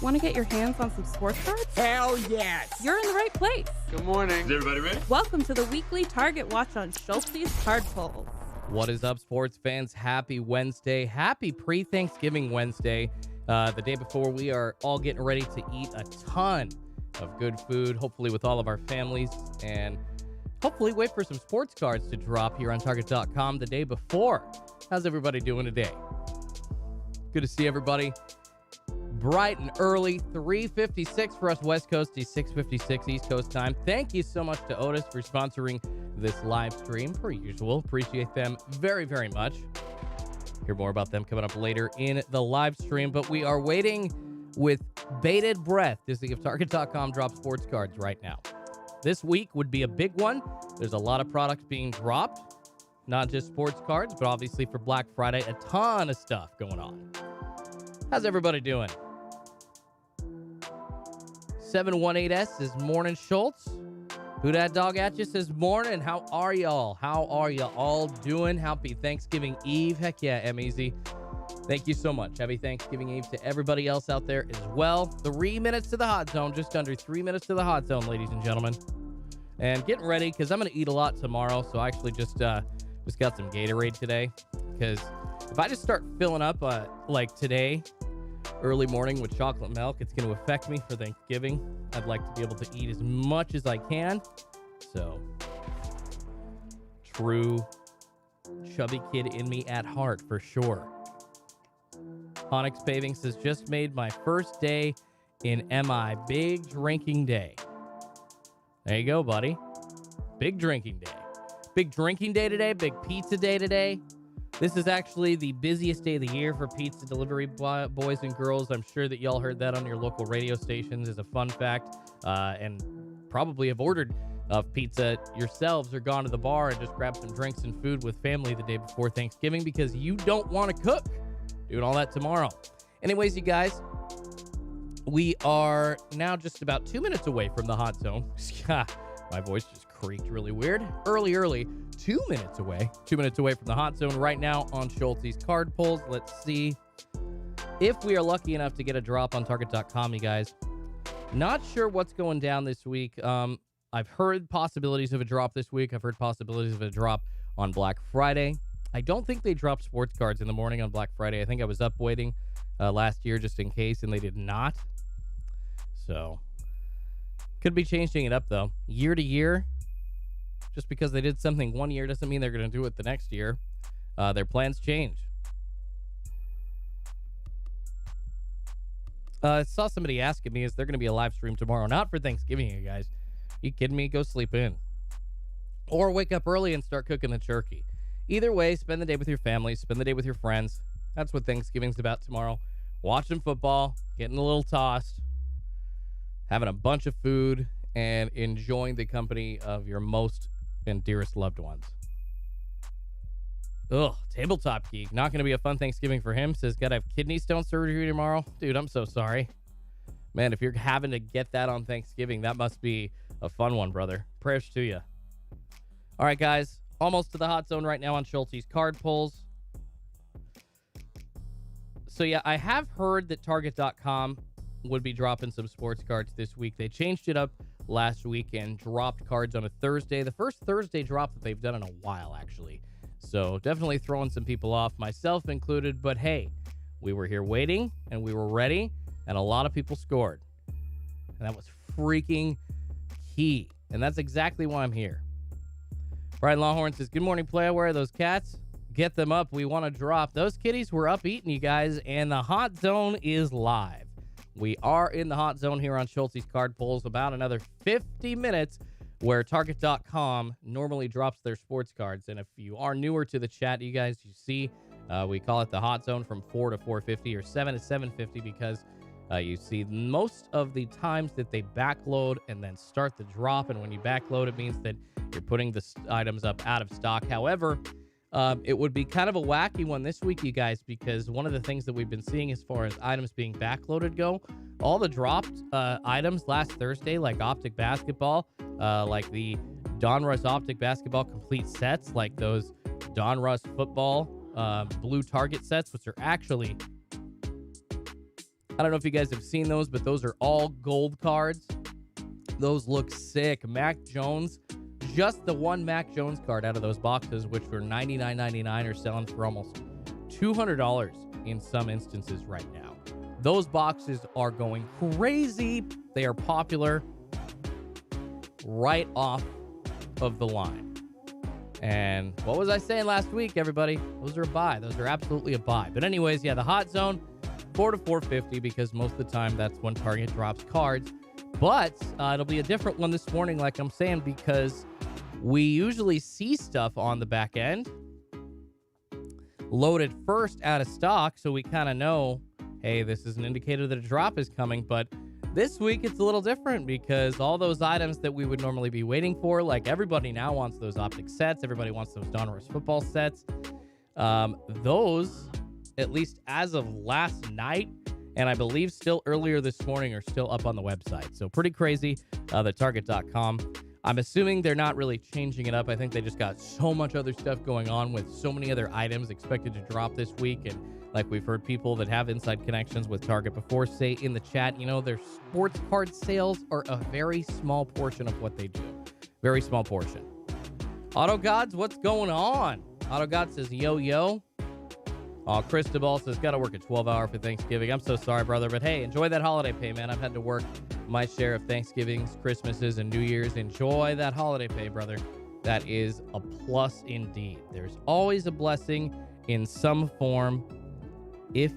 Want to get your hands on some sports cards? Hell yes! You're in the right place. Good morning. Is everybody ready? Welcome to the weekly Target Watch on Schultzy's Card Pulls. What is up, sports fans? Happy Wednesday. Happy pre-Thanksgiving Wednesday. The day before, we are all getting ready to eat a ton of good food, hopefully with all of our families, and hopefully wait for some sports cards to drop here on Target.com the day before. How's everybody doing today? Good to see everybody. Bright and early, 3:56 for us West Coast, 6:56 East Coast time. Thank you so much to Otis for sponsoring this live stream, per usual. Appreciate them very, very much. Hear more about them coming up later in the live stream, but we are waiting with bated breath to see if Target.com drops sports cards right now. This week would be a big one. There's a lot of products being dropped, not just sports cards, but obviously for Black Friday, a ton of stuff going on. How's everybody doing? 718S says morning, Schultz. Who dat dog at you says morning. How are y'all? How are you all doing? Happy Thanksgiving Eve. Heck yeah, M-Easy. Thank you so much. Happy Thanksgiving Eve to everybody else out there as well. 3 minutes to the hot zone. Just under 3 minutes to the hot zone, ladies and gentlemen. And getting ready because I'm going to eat a lot tomorrow. So I actually just got some Gatorade today. Because if I just start filling up like today, early morning with chocolate milk, it's going to affect me for Thanksgiving. I'd like to be able to eat as much as I can. So, true chubby kid in me at heart for sure. Onyx Paving says, just made my first day in MI. Big drinking day. There you go, buddy. Big drinking day. Big drinking day today. Big pizza day today. This is actually the busiest day of the year for pizza delivery, boys and girls. I'm sure that y'all heard that on your local radio stations as a fun fact, and probably have ordered pizza yourselves or gone to the bar and just grabbed some drinks and food with family the day before Thanksgiving because you don't want to cook. Doing all that tomorrow. Anyways, you guys, we are now just about 2 minutes away from the hot zone. My voice just creaked really weird. Early. 2 minutes away. 2 minutes away from the hot zone right now on Schultzy's Card Pulls. Let's see if we are lucky enough to get a drop on Target.com, you guys. Not sure what's going down this week. I've heard possibilities of a drop this week. I've heard possibilities of a drop on Black Friday. I don't think they dropped sports cards in the morning on Black Friday. I think I was up waiting last year just in case, and they did not. So, could be changing it up, though. Year to year, just because they did something one year doesn't mean they're going to do it the next year. Their plans change. I saw somebody asking me, is there going to be a live stream tomorrow? Not for Thanksgiving, you guys. You kidding me? Go sleep in. Or wake up early and start cooking the turkey. Either way, spend the day with your family. Spend the day with your friends. That's what Thanksgiving's about tomorrow. Watching football, getting a little tossed, having a bunch of food, and enjoying the company of your most and dearest loved ones. Ugh, Tabletop Geek. Not going to be a fun Thanksgiving for him. Says, gotta have kidney stone surgery tomorrow. Dude, I'm so sorry. Man, if you're having to get that on Thanksgiving, that must be a fun one, brother. Prayers to you. All right, guys. Almost to the hot zone right now on Schultzy's Card Pulls. So, yeah, I have heard that Target.com would be dropping some sports cards this week. They changed it up last week and dropped cards on a Thursday. The first Thursday drop that they've done in a while, actually. So definitely throwing some people off, myself included. But hey, we were here waiting and we were ready, and a lot of people scored. And that was freaking key. And that's exactly why I'm here. Brian Lawhorn says, good morning, player. Where are those cats? Get them up. We want to drop. Those kitties were up eating, you guys, and the hot zone is live. We are in the hot zone here on Schultzy's Card Pulls. About another 50 minutes where Target.com normally drops their sports cards. And if you are newer to the chat, you guys, you see, we call it the hot zone from 4 to 4:50 or 7 to 7:50 because you see most of the times that they backload and then start the drop. And when you backload, it means that you're putting the items up out of stock. However, it would be kind of a wacky one this week, you guys, because one of the things that we've been seeing as far as items being backloaded go, all the dropped items last Thursday, like Optic Basketball, like the Donruss Optic Basketball complete sets, like those Donruss Football blue target sets, which are actually I don't know if you guys have seen those, but those are all gold cards. Those look sick. Mac Jones, just the one Mac Jones card out of those boxes, which were $99.99, are selling for almost $200 in some instances right now. Those boxes are going crazy. They are popular right off of the line. And what was I saying last week, everybody? Those are a buy. Those are absolutely a buy. But anyways, yeah, the hot zone, $4 to $4.50, because most of the time that's when Target drops cards. But it'll be a different one this morning, like I'm saying, because we usually see stuff on the back end loaded first out of stock, so we kind of know, hey, this is an indicator that a drop is coming. But this week, it's a little different because all those items that we would normally be waiting for, like everybody now wants those optic sets. Everybody wants those Donruss football sets. Those, at least as of last night, and I believe still earlier this morning, are still up on the website. So pretty crazy, the Target.com. I'm assuming they're not really changing it up. I think they just got so much other stuff going on with so many other items expected to drop this week. And like we've heard people that have inside connections with Target before say in the chat, you know, their sports card sales are a very small portion of what they do. Very small portion. Auto Gods, what's going on? Auto God says, yo. Cristobal says, gotta work a 12-hour for Thanksgiving. I'm so sorry, brother, but hey, enjoy that holiday pay, man. I've had to work my share of Thanksgivings, Christmases, and New Year's. Enjoy that holiday pay, brother. That is a plus indeed. There's always a blessing in some form if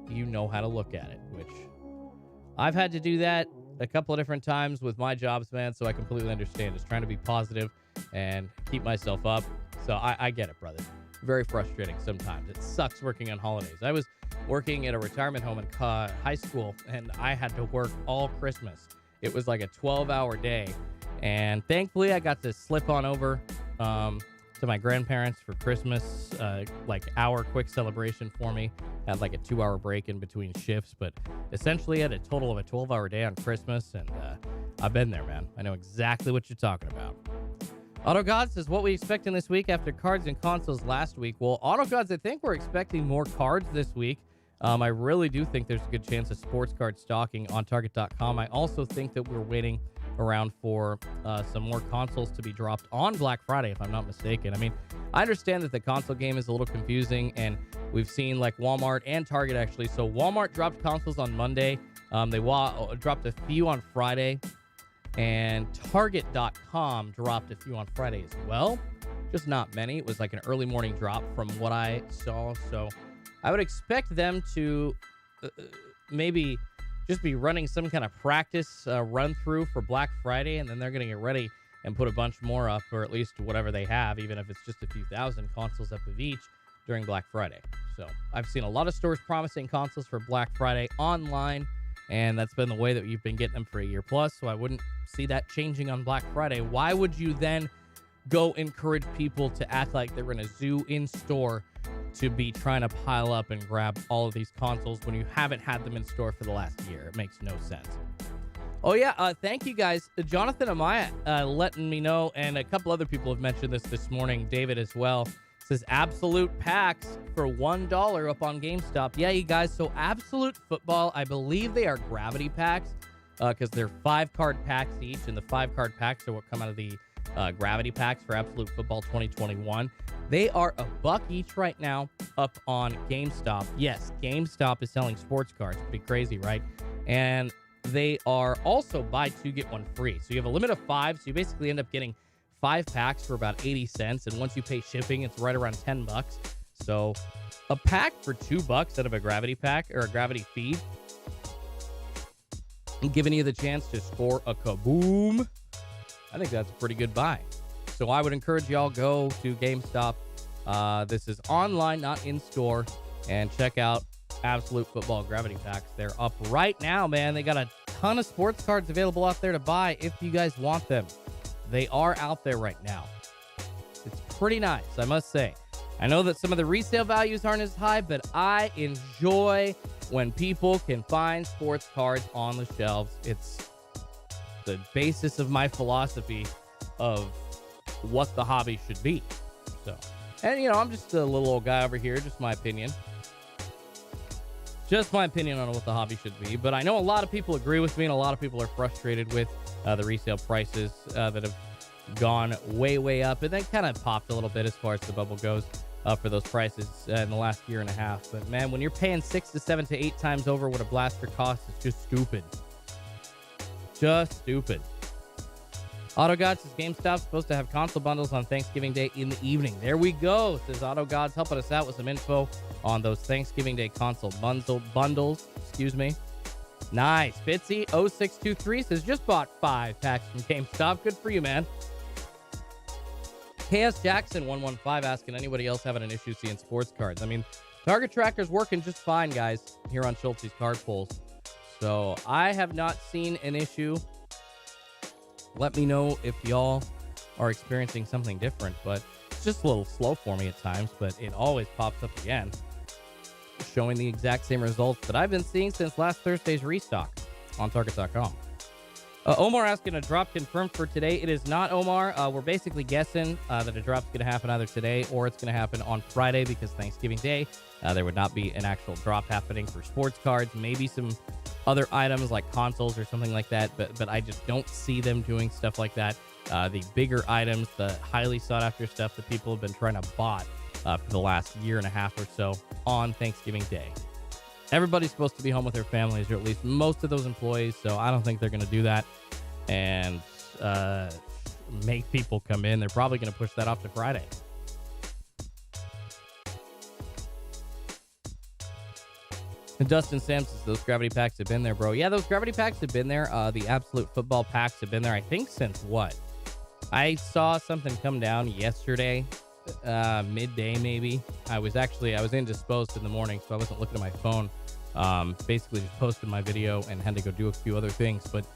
you know how to look at it, which I've had to do that a couple of different times with my jobs, man, so I completely understand. Just trying to be positive and keep myself up. So I get it, brother. Very frustrating sometimes. It sucks working on holidays. I was working at a retirement home in high school, and I had to work all Christmas. It was like a 12-hour day, and thankfully I got to slip on over to my grandparents for Christmas, like hour quick celebration for me. Had like a 2-hour break in between shifts, but essentially had a total of a 12-hour day on Christmas, and I've been there, man. I know exactly what you're talking about. Auto Gods says, what we expecting this week after cards and consoles last week? Well, Auto Gods, I think we're expecting more cards this week. I really do think there's a good chance of sports card stocking on Target.com. I also think that we're waiting around for some more consoles to be dropped on Black Friday, if I'm not mistaken. I mean, I understand that the console game is a little confusing, and we've seen like Walmart and Target actually. So Walmart dropped consoles on Monday. They dropped a few on Friday. And Target.com dropped a few on Friday as well. Just not many. It was like an early morning drop from what I saw. So I would expect them to maybe just be running some kind of practice run through for Black Friday. And then they're going to get ready and put a bunch more up, or at least whatever they have, even if it's just a few thousand consoles up of each during Black Friday. So I've seen a lot of stores promising consoles for Black Friday online. And that's been the way that you've been getting them for a year plus. So I wouldn't see that changing on Black Friday. Why would you then go encourage people to act like they're in a zoo in store to be trying to pile up and grab all of these consoles when you haven't had them in store for the last year? It makes no sense. Oh, yeah. Thank you, guys. Jonathan Amaya letting me know, and a couple other people have mentioned this morning. David as well. Says Absolute packs for $1 up on GameStop. Yeah, you guys. So Absolute Football, I believe they are gravity packs because they're 5-card packs each, and the 5-card packs are what come out of the gravity packs for Absolute Football 2021. They are $1 each right now up on GameStop. Yes, GameStop is selling sports cards. Pretty crazy, right? And they are also buy 2, get 1 free. So you have a limit of 5, so you basically end up getting 5 packs for about 80 cents, and once you pay shipping, it's right around $10. So a pack for $2 out of a gravity pack or a gravity feed, and giving you the chance to score a kaboom. I think that's a pretty good buy. So I would encourage y'all go to GameStop. This is online, not in store, and check out Absolute Football gravity packs. They're up right now, man. They got a ton of sports cards available out there to buy if you guys want them. They are out there right now. It's pretty nice, I must say. I know that some of the resale values aren't as high, but I enjoy when people can find sports cards on the shelves. It's the basis of my philosophy of what the hobby should be. So, and you know, I'm just a little old guy over here, just my opinion. Just my opinion on what the hobby should be. But I know a lot of people agree with me, and a lot of people are frustrated with the resale prices that have gone way, way up. And then kind of popped a little bit as far as the bubble goes for those prices in the last year and a half. But, man, when you're paying 6 to 7 to 8 times over what a blaster costs, it's just stupid. Just stupid. AutoGod says GameStop's supposed to have console bundles on Thanksgiving Day in the evening. There we go, says AutoGod's helping us out with some info on those Thanksgiving Day console bundles. Excuse me. Nice. Fitzy0623 says just bought 5 packs from GameStop. Good for you, man. KS Jackson 115 asking anybody else having an issue seeing sports cards. I mean, Target Tracker's working just fine, guys, here on Schultzy's card pulls. So I have not seen an issue. Let me know if y'all are experiencing something different, but it's just a little slow for me at times, but it always pops up again, showing the exact same results that I've been seeing since last Thursday's restock on Target.com. Omar asking a drop confirmed for today. It is not, Omar. We're basically guessing that a drop's going to happen either today or it's going to happen on Friday because Thanksgiving Day, there would not be an actual drop happening for sports cards. Maybe some other items like consoles or something like that, but I just don't see them doing stuff like that. The bigger items, the highly sought after stuff that people have been trying to buy for the last year and a half or so on Thanksgiving Day. Everybody's supposed to be home with their families, or at least most of those employees, so I don't think they're going to do that and make people come in. They're probably going to push that off to Friday. And Dustin Sam says those gravity packs have been there, bro. Yeah, those gravity packs have been there. The absolute football packs have been there, I think, since what? I saw something come down yesterday, midday maybe. I was indisposed in the morning, so I wasn't looking at my phone. Basically just posted my video and had to go do a few other things. But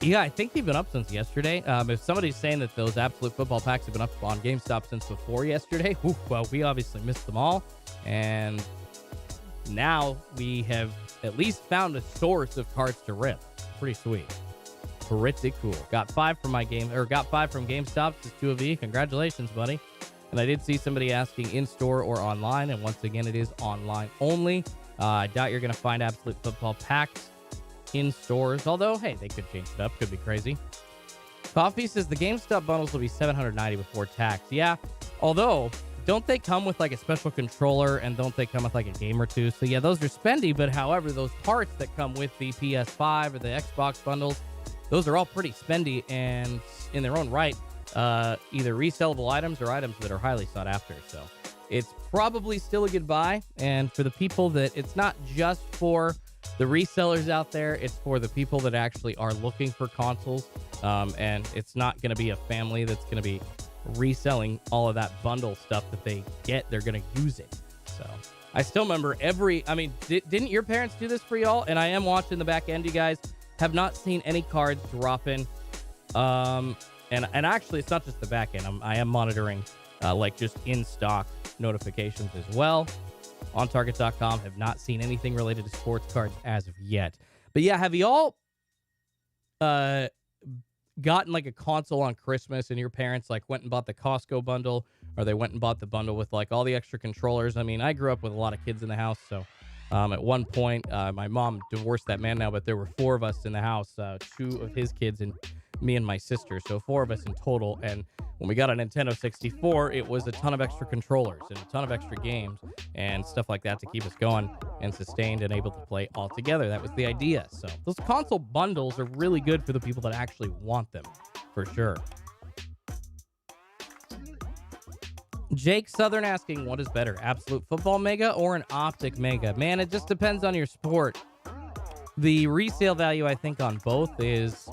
yeah, I think they've been up since yesterday. If somebody's saying that those absolute football packs have been up on GameStop since before yesterday, well, we obviously missed them all. And now we have at least found a source of cards to rip. Pretty sweet. Pretty cool. Got 5 from GameStop. This is 2 of E. Congratulations, buddy. And I did see somebody asking in-store or online, and once again, it is online only. I doubt you're going to find absolute football packs in stores, although, hey, they could change it up. Could be crazy. Coffee says the GameStop bundles will be $790 before tax. Yeah, although, don't they come with like a special controller, and don't they come with like a game or two? So yeah, those are spendy, but however, those parts that come with the PS5 or the Xbox bundles, those are all pretty spendy and in their own right, either resellable items or items that are highly sought after. So it's probably still a good buy. And for the people that it's not just for the resellers out there, it's for the people that actually are looking for consoles. And it's not going to be a family that's going to be reselling all of that bundle stuff that they get. They're going to use it. So I still remember didn't your parents do this for y'all? And I am watching the back end, you guys. Have not seen any cards drop in. And actually, it's not just the back end. I am monitoring like just in stock notifications as well on Target.com. Have not seen anything related to sports cards as of yet. But yeah, have y'all gotten like a console on Christmas and your parents like went and bought the Costco bundle, or they went and bought the bundle with like all the extra controllers? I mean, I grew up with a lot of kids in the house, so at one point, my mom divorced that man now, but there were 4 of us in the house, 2 of his kids and me and my sister. So 4 of us in total. And when we got a Nintendo 64, it was a ton of extra controllers and a ton of extra games and stuff like that to keep us going and sustained and able to play all together. That was the idea. So those console bundles are really good for the people that actually want them, for sure. Jake Southern asking, what is better, Absolute Football Mega or an Optic Mega? Man, it just depends on your sport. The resale value, I think, on both is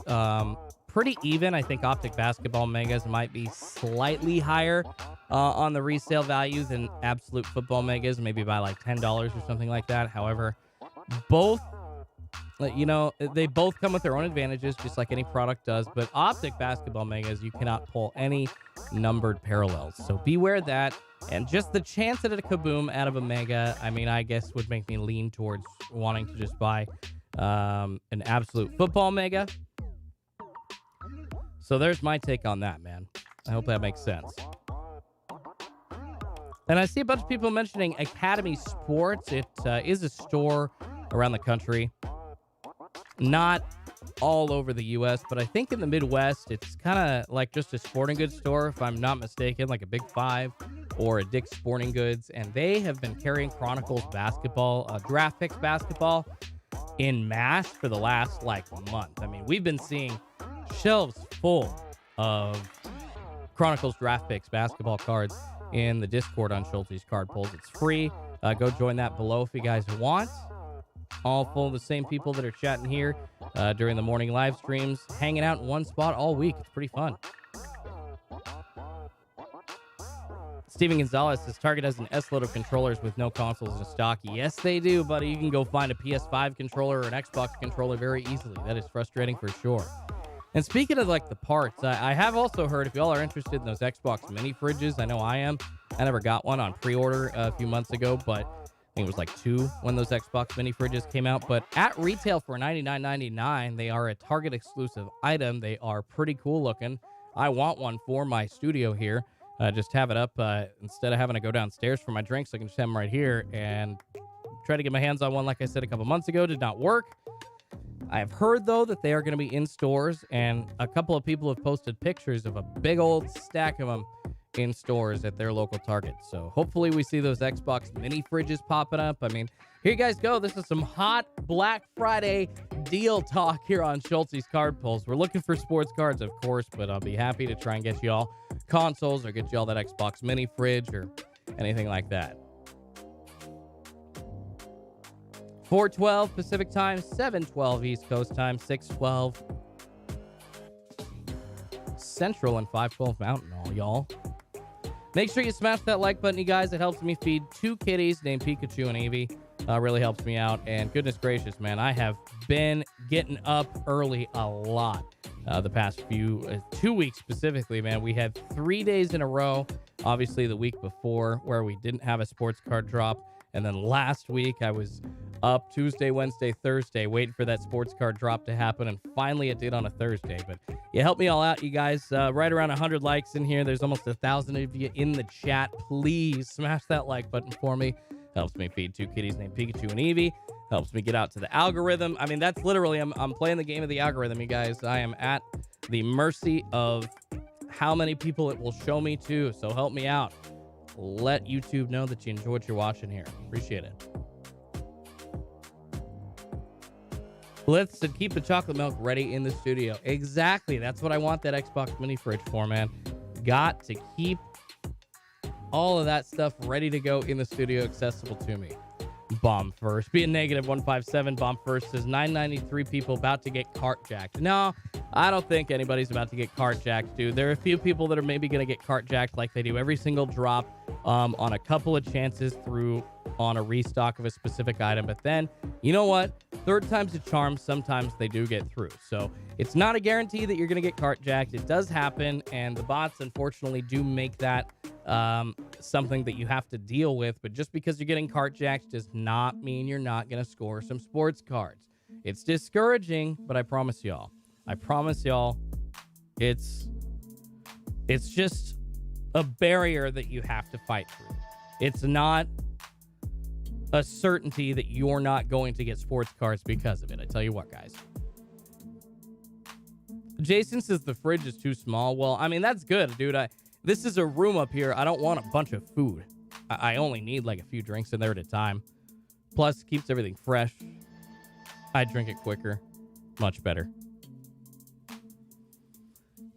pretty even. I think Optic Basketball Megas might be slightly higher on the resale value than Absolute Football Megas, maybe by like $10 or something like that. However, both, they both come with their own advantages, just like any product does. But Optic Basketball Megas, you cannot pull any numbered parallels. So beware that. And just the chance at a kaboom out of a Mega, I mean, I guess would make me lean towards wanting to just buy an Absolute Football Mega. So there's my take on that, man. I hope that makes sense. And I see a bunch of people mentioning Academy Sports. It is a store around the country. Not all over the U.S., but I think in the Midwest, it's kind of like just a sporting goods store, if I'm not mistaken, like a Big Five or a Dick's Sporting Goods. And they have been carrying Chronicles basketball, draft picks basketball in mass for the last like month. I mean, we've been seeing shelves full of Chronicles draft picks basketball cards in the Discord on Schultzy's Card Pulls. It's free. Go join that below if you guys want. All full of the same people that are chatting here during the morning live streams, hanging out in one spot all week. It's pretty fun. Steven Gonzalez says Target has an S-load of controllers with no consoles in stock. Yes, they do, buddy. You can go find a PS5 controller or an Xbox controller very easily. That is frustrating for sure. And speaking of like the parts, I have also heard, if y'all are interested in those Xbox mini fridges, I know I am. I never got one on pre-order a few months ago, but I think it was like 2 when those Xbox mini fridges came out. But at retail for $99.99, they are a Target exclusive item. They are pretty cool looking. I want one for my studio here. Just have it up instead of having to go downstairs for my drinks. I can just have them right here and try to get my hands on one. Like I said a couple months ago, did not work. I have heard, though, that they are going to be in stores, and a couple of people have posted pictures of a big old stack of them in stores at their local Target. So hopefully we see those Xbox mini fridges popping up. I mean, here you guys go. This is some hot Black Friday deal talk here on Schultzy's Card Pulls. We're looking for sports cards, of course, but I'll be happy to try and get you all consoles or get you all that Xbox mini fridge or anything like that. 4:12 Pacific time, 7:12 East Coast time, 6:12 Central, and 5:12 Mountain, all y'all. Make sure you smash that like button, you guys. It helps me feed 2 kitties named Pikachu and Eevee. Really helps me out. And goodness gracious, man, I have been getting up early a lot the past few, 2 weeks specifically, man. We had 3 days in a row, obviously the week before, where we didn't have a sports card drop. And then last week, I was up Tuesday, Wednesday, Thursday, waiting for that sports card drop to happen. And finally, it did on a Thursday. But you help me all out, you guys. Right around 100 likes in here. There's almost 1,000 of you in the chat. Please smash that like button for me. Helps me feed 2 kitties named Pikachu and Eevee. Helps me get out to the algorithm. I mean, that's literally, I'm playing the game of the algorithm, you guys. I am at the mercy of how many people it will show me to. So help me out. Let YouTube know that you enjoy what you're watching here. Appreciate it. Let's keep the chocolate milk ready in the studio. Exactly. That's what I want that Xbox mini fridge for, man. Got to keep all of that stuff ready to go in the studio, accessible to me. Bomb first. Being negative 157. Bomb first says 993 people about to get cart jacked. No, I don't think anybody's about to get cart jacked, dude. There are a few people that are maybe going to get cart jacked like they do every single drop on a couple of chances through on a restock of a specific item. But then, you know what? Third time's a charm. Sometimes they do get through. So it's not a guarantee that you're going to get cart jacked. It does happen, and the bots, unfortunately, do make that something that you have to deal with. But just because you're getting cart jacked does not mean you're not going to score some sports cards. It's discouraging, but I promise y'all, it's just a barrier that you have to fight through. It's not a certainty that you're not going to get sports cards because of it. I tell you what, guys. Jason says the fridge is too small. Well, I mean, that's good, dude. This is a room up here. I don't want a bunch of food. I only need like a few drinks in there at a time. Plus, keeps everything fresh. I drink it quicker. Much better.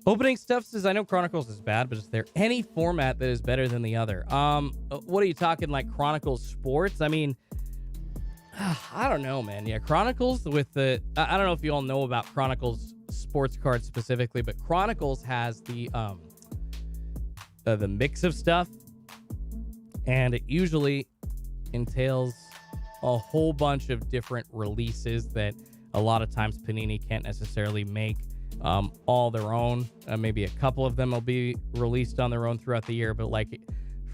Opening stuff says, I know Chronicles is bad, but is there any format that is better than the other? What are you talking, like Chronicles Sports? I mean, I don't know, man. Yeah, Chronicles with the... I don't know if you all know about Chronicles Sports cards specifically, but Chronicles has the mix of stuff, and it usually entails a whole bunch of different releases that a lot of times Panini can't necessarily make all their own. Maybe a couple of them will be released on their own throughout the year, but like,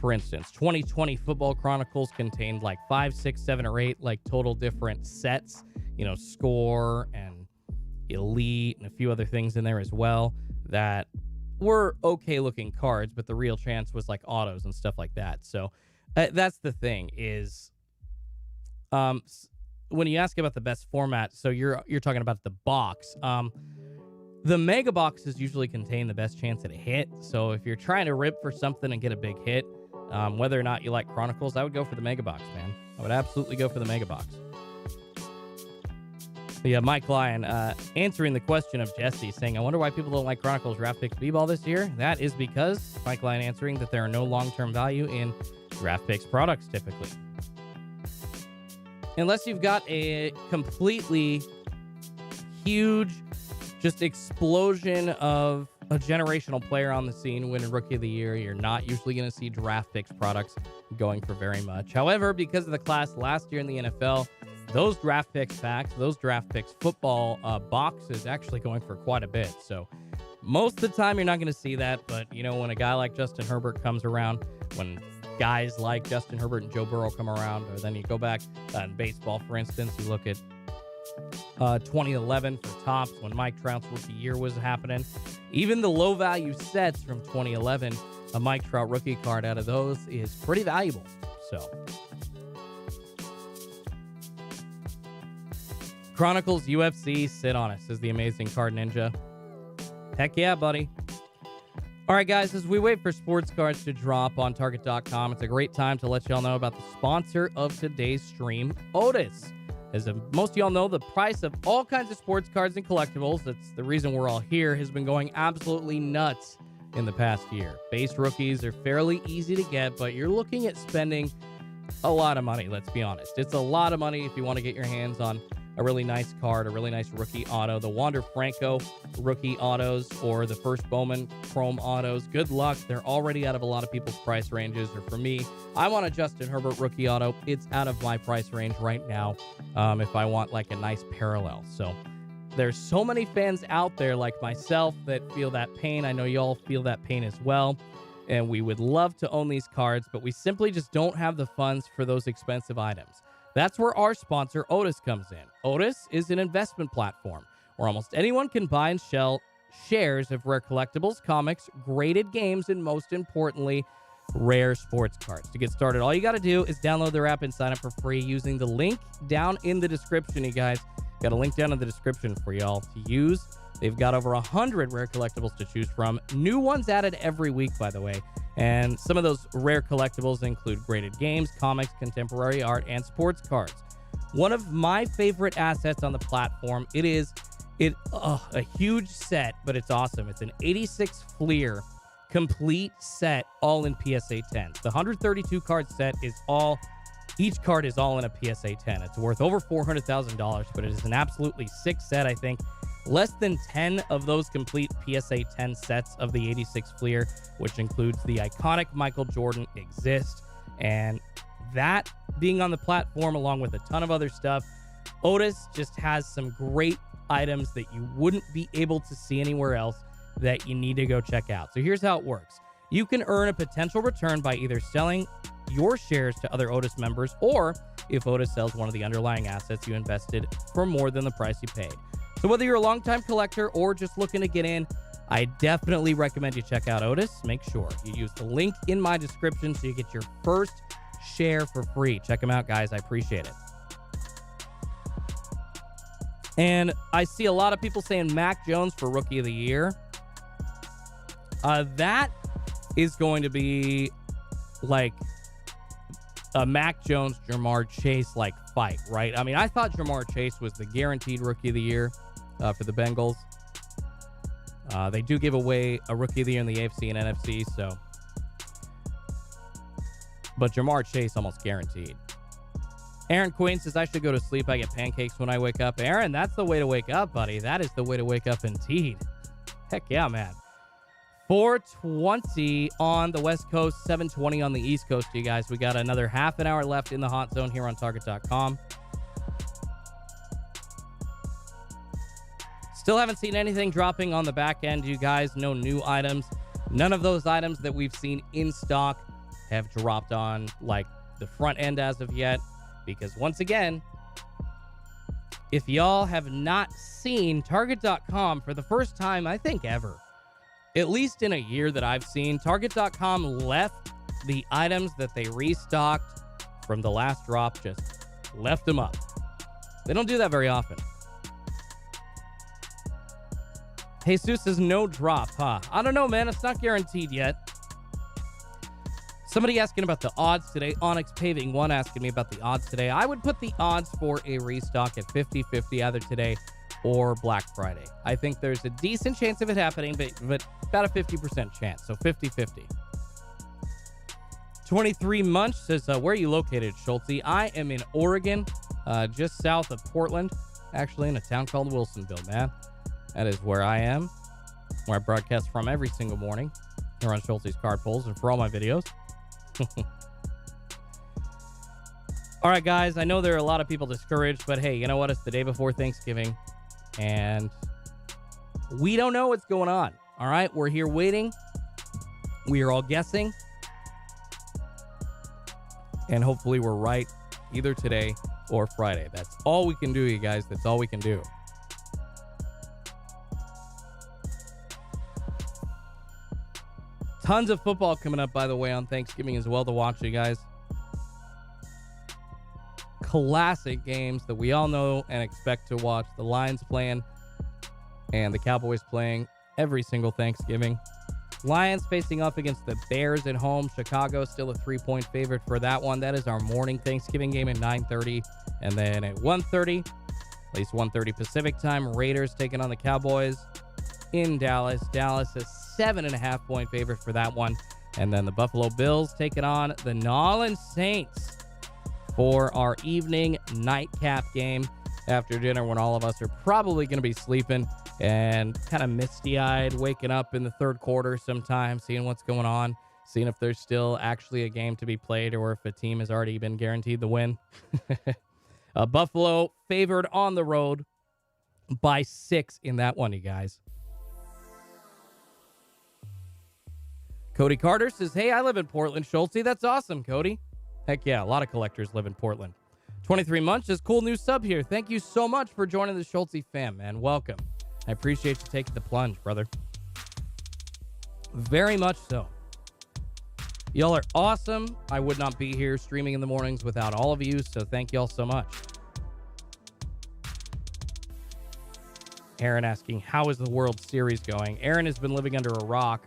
for instance, 2020 Football Chronicles contained like 5, 6, 7, or 8 like total different sets, you know, score and elite and a few other things in there as well that were okay looking cards, but the real chance was like autos and stuff like that. So that's the thing is, when you ask about the best format, so you're talking about the box. The mega boxes usually contain the best chance at a hit. So if you're trying to rip for something and get a big hit, whether or not you like Chronicles, I would go for the mega box, man. I would absolutely go for the mega box. Yeah, Mike Lyon answering the question of Jesse, saying, I wonder why people don't like Chronicles Draft Picks B-Ball this year. That is because, Mike Lyon answering, that there are no long-term value in Draft Picks products, typically. Unless you've got a completely huge, just explosion of a generational player on the scene winning Rookie of the Year, you're not usually going to see Draft Picks products going for very much. However, because of the class last year in the NFL, those Draft Picks packs, those Draft Picks football boxes actually going for quite a bit. So most of the time you're not going to see that, but you know, when a guy like Justin Herbert comes around, when guys like Justin Herbert and Joe Burrow come around, or then you go back in baseball, for instance, you look at 2011 for Topps when Mike Trout's rookie year was happening. Even the low value sets from 2011, a Mike Trout rookie card out of those is pretty valuable. So Chronicles UFC, sit on it, says the amazing Card Ninja. Heck yeah, buddy. All right, guys, as we wait for sports cards to drop on Target.com, it's a great time to let y'all know about the sponsor of today's stream, Otis. As most of y'all know, the price of all kinds of sports cards and collectibles, that's the reason we're all here, has been going absolutely nuts in the past year. Base rookies are fairly easy to get, but you're looking at spending a lot of money, let's be honest. It's a lot of money if you want to get your hands on a really nice card, a really nice rookie auto, the Wander Franco rookie autos, or the First Bowman Chrome autos. Good luck. They're already out of a lot of people's price ranges. Or for me, I want a Justin Herbert rookie auto. It's out of my price range right now if I want like a nice parallel. So there's so many fans out there like myself that feel that pain. I know y'all feel that pain as well. And we would love to own these cards, but we simply just don't have the funds for those expensive items. That's where our sponsor, Otis, comes in. Otis is an investment platform where almost anyone can buy and sell shares of rare collectibles, comics, graded games, and most importantly, rare sports cards. To get started, all you got to do is download their app and sign up for free using the link down in the description, you guys. Got a link down in the description for y'all to use. They've got over 100 rare collectibles to choose from. New ones added every week, by the way. And some of those rare collectibles include graded games, comics, contemporary art, and sports cards. One of my favorite assets on the platform, it is a huge set, but it's awesome. It's an 86 Fleer complete set, all in PSA 10s. The 132 card set is each card is all in a PSA 10. It's worth over $400,000, but it is an absolutely sick set, I think. Less than 10 of those complete PSA 10 sets of the 86 Fleer, which includes the iconic Michael Jordan, exist. And that being on the platform along with a ton of other stuff, Otis just has some great items that you wouldn't be able to see anywhere else that you need to go check out. So here's how it works. You can earn a potential return by either selling your shares to other Otis members, or if Otis sells one of the underlying assets you invested for more than the price you paid. So whether you're a longtime collector or just looking to get in, I definitely recommend you check out Otis. Make sure you use the link in my description so you get your first share for free. Check them out, guys. I appreciate it. And I see a lot of people saying Mac Jones for Rookie of the Year. That is going to be like a Mac Jones, Jamar Chase like fight, right? I mean, I thought Jamar Chase was the guaranteed Rookie of the Year for the Bengals. They do give away a Rookie of the Year in the AFC and NFC, so. But Jamar Chase almost guaranteed. Aaron Quinn says, I should go to sleep. I get pancakes when I wake up. Aaron, that's the way to wake up, buddy. That is the way to wake up indeed. Heck yeah, man. 4:20 on the West Coast, 7:20 on the East Coast, you guys. We got another half an hour left in the hot zone here on Target.com. Still haven't seen anything dropping on the back end, you guys. No new items. None of those items that we've seen in stock have dropped on like the front end as of yet. Because once again, if y'all have not seen Target.com for the first time, I think ever, at least in a year that I've seen, Target.com left the items that they restocked from the last drop, just left them up. They don't do that very often. Jesus says no drop, huh? I don't know, man. It's not guaranteed yet. Somebody asking about the odds today. Onyx Paving 1 asking me about the odds today. I would put the odds for a restock at 50-50 either today or Black Friday. I think there's a decent chance of it happening, but about a 50% chance. So 50-50. 23 Munch says, where are you located, Schultzy? I am in Oregon, just south of Portland, actually in a town called Wilsonville, man. That is where I am, where I broadcast from every single morning here on Schultzy's Card Pulls and for all my videos. All right, guys, I know there are a lot of people discouraged, but hey, you know what? It's the day before Thanksgiving, and we don't know what's going on. All right, we're here waiting. We are all guessing. And hopefully we're right either today or Friday. That's all we can do, you guys. That's all we can do. Tons of football coming up, by the way, on Thanksgiving as well to watch, you guys. Classic games that we all know and expect to watch. The Lions playing and the Cowboys playing every single Thanksgiving. Lions facing off against the Bears at home. Chicago still a 3-point favorite for that one. That is our morning Thanksgiving game at 9:30. And then at 1:30, at least 1:30 Pacific time, Raiders taking on the Cowboys in Dallas. Dallas is 7.5-point favorite for that one. And then the Buffalo Bills taking on the New Orleans Saints for our evening nightcap game after dinner when all of us are probably going to be sleeping and kind of misty-eyed, waking up in the third quarter sometime, seeing what's going on, seeing if there's still actually a game to be played or if a team has already been guaranteed the win. Buffalo favored on the road by 6 in that one, you guys. Cody Carter says, hey, I live in Portland, Schultzy. That's awesome, Cody. Heck yeah, a lot of collectors live in Portland. 23 Munch says, cool new sub here. Thank you so much for joining the Schultzy fam, man. Welcome. I appreciate you taking the plunge, brother. Very much so. Y'all are awesome. I would not be here streaming in the mornings without all of you, so thank y'all so much. Aaron asking, how is the World Series going? Aaron has been living under a rock.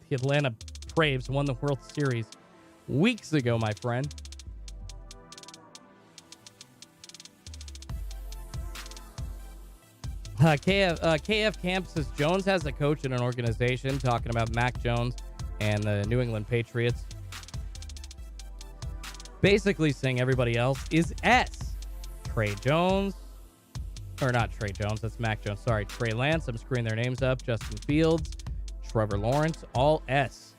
The Atlanta Braves won the World Series weeks ago, my friend. KF Camp says Jones has a coach in an organization, talking about Mac Jones and the New England Patriots. Basically saying everybody else is S. Trey Jones. Or not Trey Jones, that's Mac Jones. Sorry, Trey Lance. I'm screwing their names up. Justin Fields. Trevor Lawrence. All S.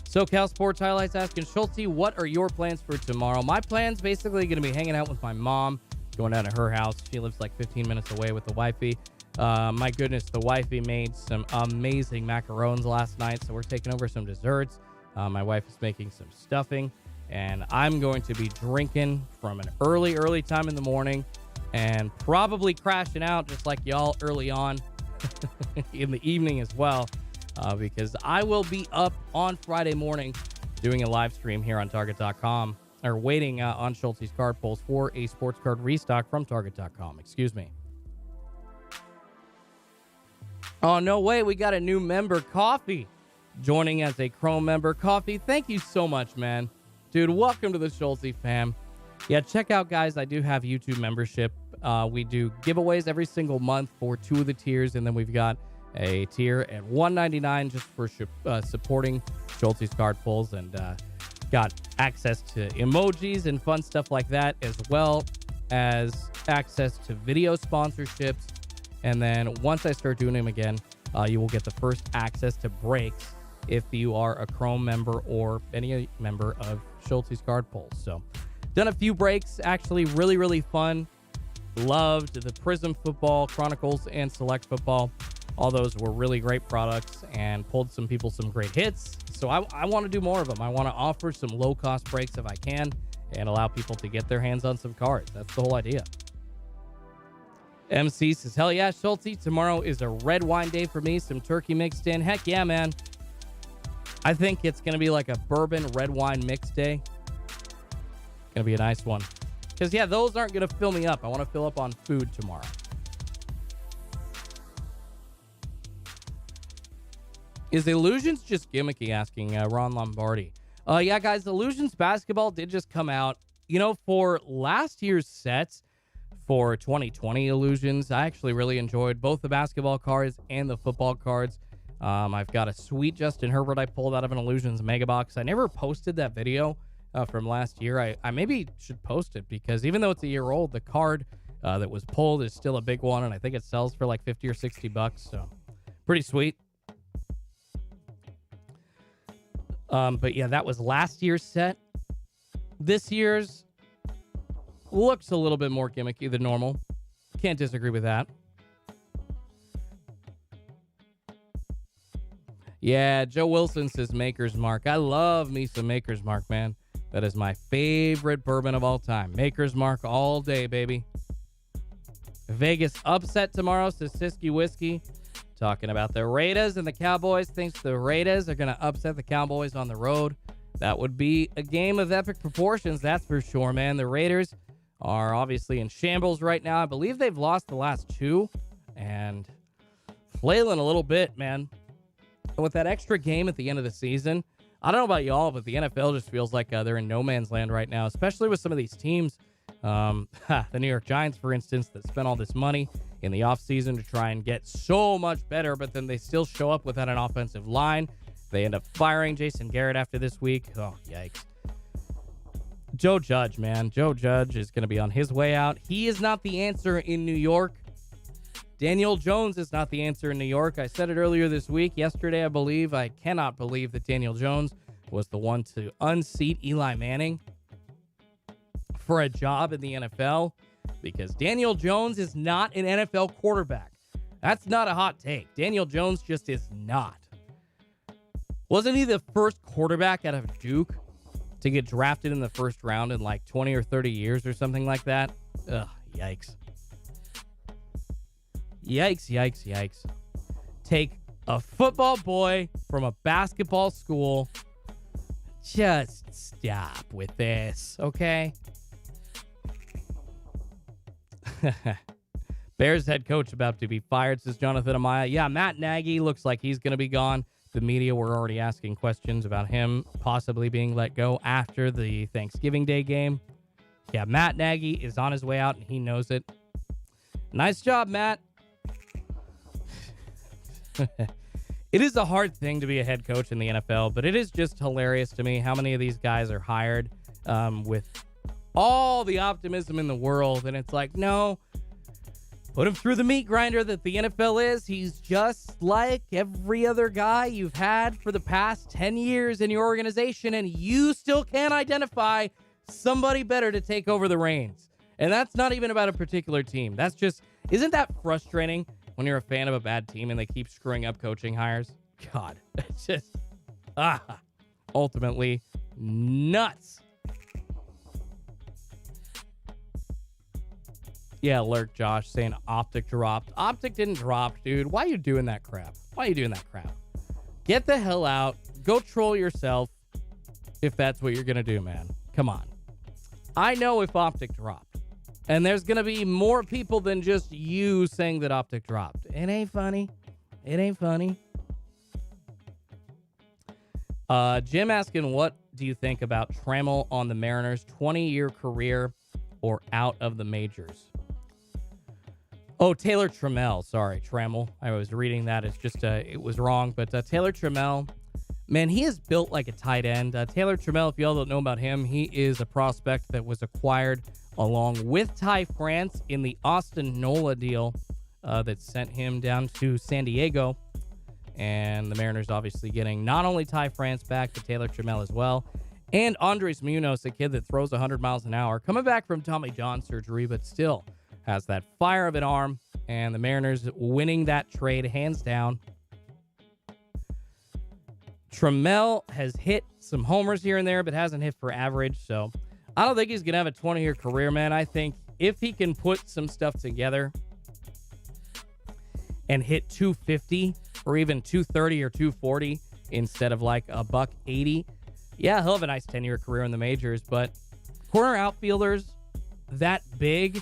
SoCal Sports Highlights asking, Schultzy, what are your plans for tomorrow? My plan's basically going to be hanging out with my mom, going down to her house. She lives like 15 minutes away with the wifey. My goodness, the wifey made some amazing macarons last night, so we're taking over some desserts. My wife is making some stuffing, and I'm going to be drinking from an early time in the morning and probably crashing out just like y'all early on in the evening as well, because I will be up on Friday morning doing a live stream here on Target.com. Or waiting on Schultzy's Card Pulls for a sports card restock from Target.com. Excuse me. Oh, no way. We got a new member, Coffee, joining as a Chrome member. Coffee, thank you so much, man. Dude, welcome to the Schultzy fam. Yeah, check out, guys. I do have YouTube membership. We do giveaways every single month for 2 of the tiers, and then we've got a tier at $1.99 just for supporting Schultzy's Card Pulls, and got access to emojis and fun stuff like that, as well as access to video sponsorships. And then once I start doing them again, you will get the first access to breaks if you are a Chrome member or any member of Schultzy's Card Pulls. So done a few breaks, actually really fun. Loved the Prism Football, Chronicles, and Select Football. All those were really great products and pulled some people some great hits. So I want to do more of them. I want to offer some low-cost breaks if I can and allow people to get their hands on some cards. That's the whole idea. MC says, hell yeah, Schultzy. Tomorrow is a red wine day for me. Some turkey mixed in. Heck yeah, man. I think it's going to be like a bourbon red wine mix day. Going to be a nice one. Because, yeah, those aren't going to fill me up. I want to fill up on food tomorrow. Is Illusions just gimmicky? Asking Ron Lombardi. Yeah, guys, Illusions basketball did just come out. You know, for last year's sets for 2020 Illusions, I actually really enjoyed both the basketball cards and the football cards. I've got a sweet Justin Herbert I pulled out of an Illusions mega box. I never posted that video from last year. I maybe should post it because even though it's a year old, the card that was pulled is still a big one, and I think it sells for like $50 or $60. So pretty sweet. But yeah, that was last year's set. This year's looks a little bit more gimmicky than normal. Can't disagree with that. Yeah, Joe Wilson says Maker's Mark. I love me some Maker's Mark, man. That is my favorite bourbon of all time. Maker's Mark all day, baby. Vegas upset tomorrow, says Siskey Whiskey. Talking about the Raiders and the Cowboys. Thinks the Raiders are going to upset the Cowboys on the road. That would be a game of epic proportions, that's for sure, man. The Raiders are obviously in shambles right now. I believe they've lost the last two and flailing a little bit, man. And with that extra game at the end of the season, I don't know about y'all, but the NFL just feels like they're in no man's land right now, especially with some of these teams. The New York Giants, for instance, that spent all this money in the offseason to try and get so much better, but then they still show up without an offensive line. They end up firing Jason Garrett after this week. Oh, yikes. Joe Judge, man. Joe Judge is going to be on his way out. He is not the answer in New York. Daniel Jones is not the answer in New York. I said it earlier this week. Yesterday, I believe. I cannot believe that Daniel Jones was the one to unseat Eli Manning for a job in the NFL because Daniel Jones is not an NFL quarterback. That's not a hot take. Daniel Jones just is not. Wasn't he the first quarterback out of Duke to get drafted in the first round in like 20 or 30 years or something like that? Ugh, yikes. Yikes, yikes, yikes. Take a football boy from a basketball school. Just stop with this, okay? Bears head coach about to be fired, says Jonathan Amaya. Yeah, Matt Nagy looks like he's going to be gone. The media were already asking questions about him possibly being let go after the Thanksgiving Day game. Yeah, Matt Nagy is on his way out, and he knows it. Nice job, Matt. It is a hard thing to be a head coach in the NFL, but it is just hilarious to me how many of these guys are hired with all the optimism in the world, and it's like, no, put him through the meat grinder that the NFL is. He's just like every other guy you've had for the past 10 years in your organization, and you still can't identify somebody better to take over the reins. And that's not even about a particular team. That's just, isn't that frustrating when you're a fan of a bad team and they keep screwing up coaching hires? God, it's just, ultimately nuts. Yeah, Lurk Josh saying Optic dropped. Optic didn't drop, dude. Why are you doing that crap? Why are you doing that crap? Get the hell out. Go troll yourself if that's what you're going to do, man. Come on. I know if Optic dropped. And there's going to be more people than just you saying that Optic dropped. It ain't funny. It ain't funny. Jim asking, what do you think about Trammell on the Mariners? 20-year career or out of the majors? Oh, Taylor Trammell. Sorry, Trammell. I was reading that. It's just, it was wrong. But Taylor Trammell, man, he is built like a tight end. Taylor Trammell, if y'all don't know about him, he is a prospect that was acquired along with Ty France in the Austin Nola deal that sent him down to San Diego. And the Mariners obviously getting not only Ty France back, but Taylor Trammell as well. And Andres Munoz, a kid that throws 100 miles an hour, coming back from Tommy John surgery, but still has that fire of an arm. And the Mariners winning that trade hands down. Trammell has hit some homers here and there, but hasn't hit for average. So I don't think he's going to have a 20-year career, man. I think if he can put some stuff together, and hit 250 or even 230 or 240 instead of like a $180, yeah, he'll have a nice 10-year career in the majors. But corner outfielders that big,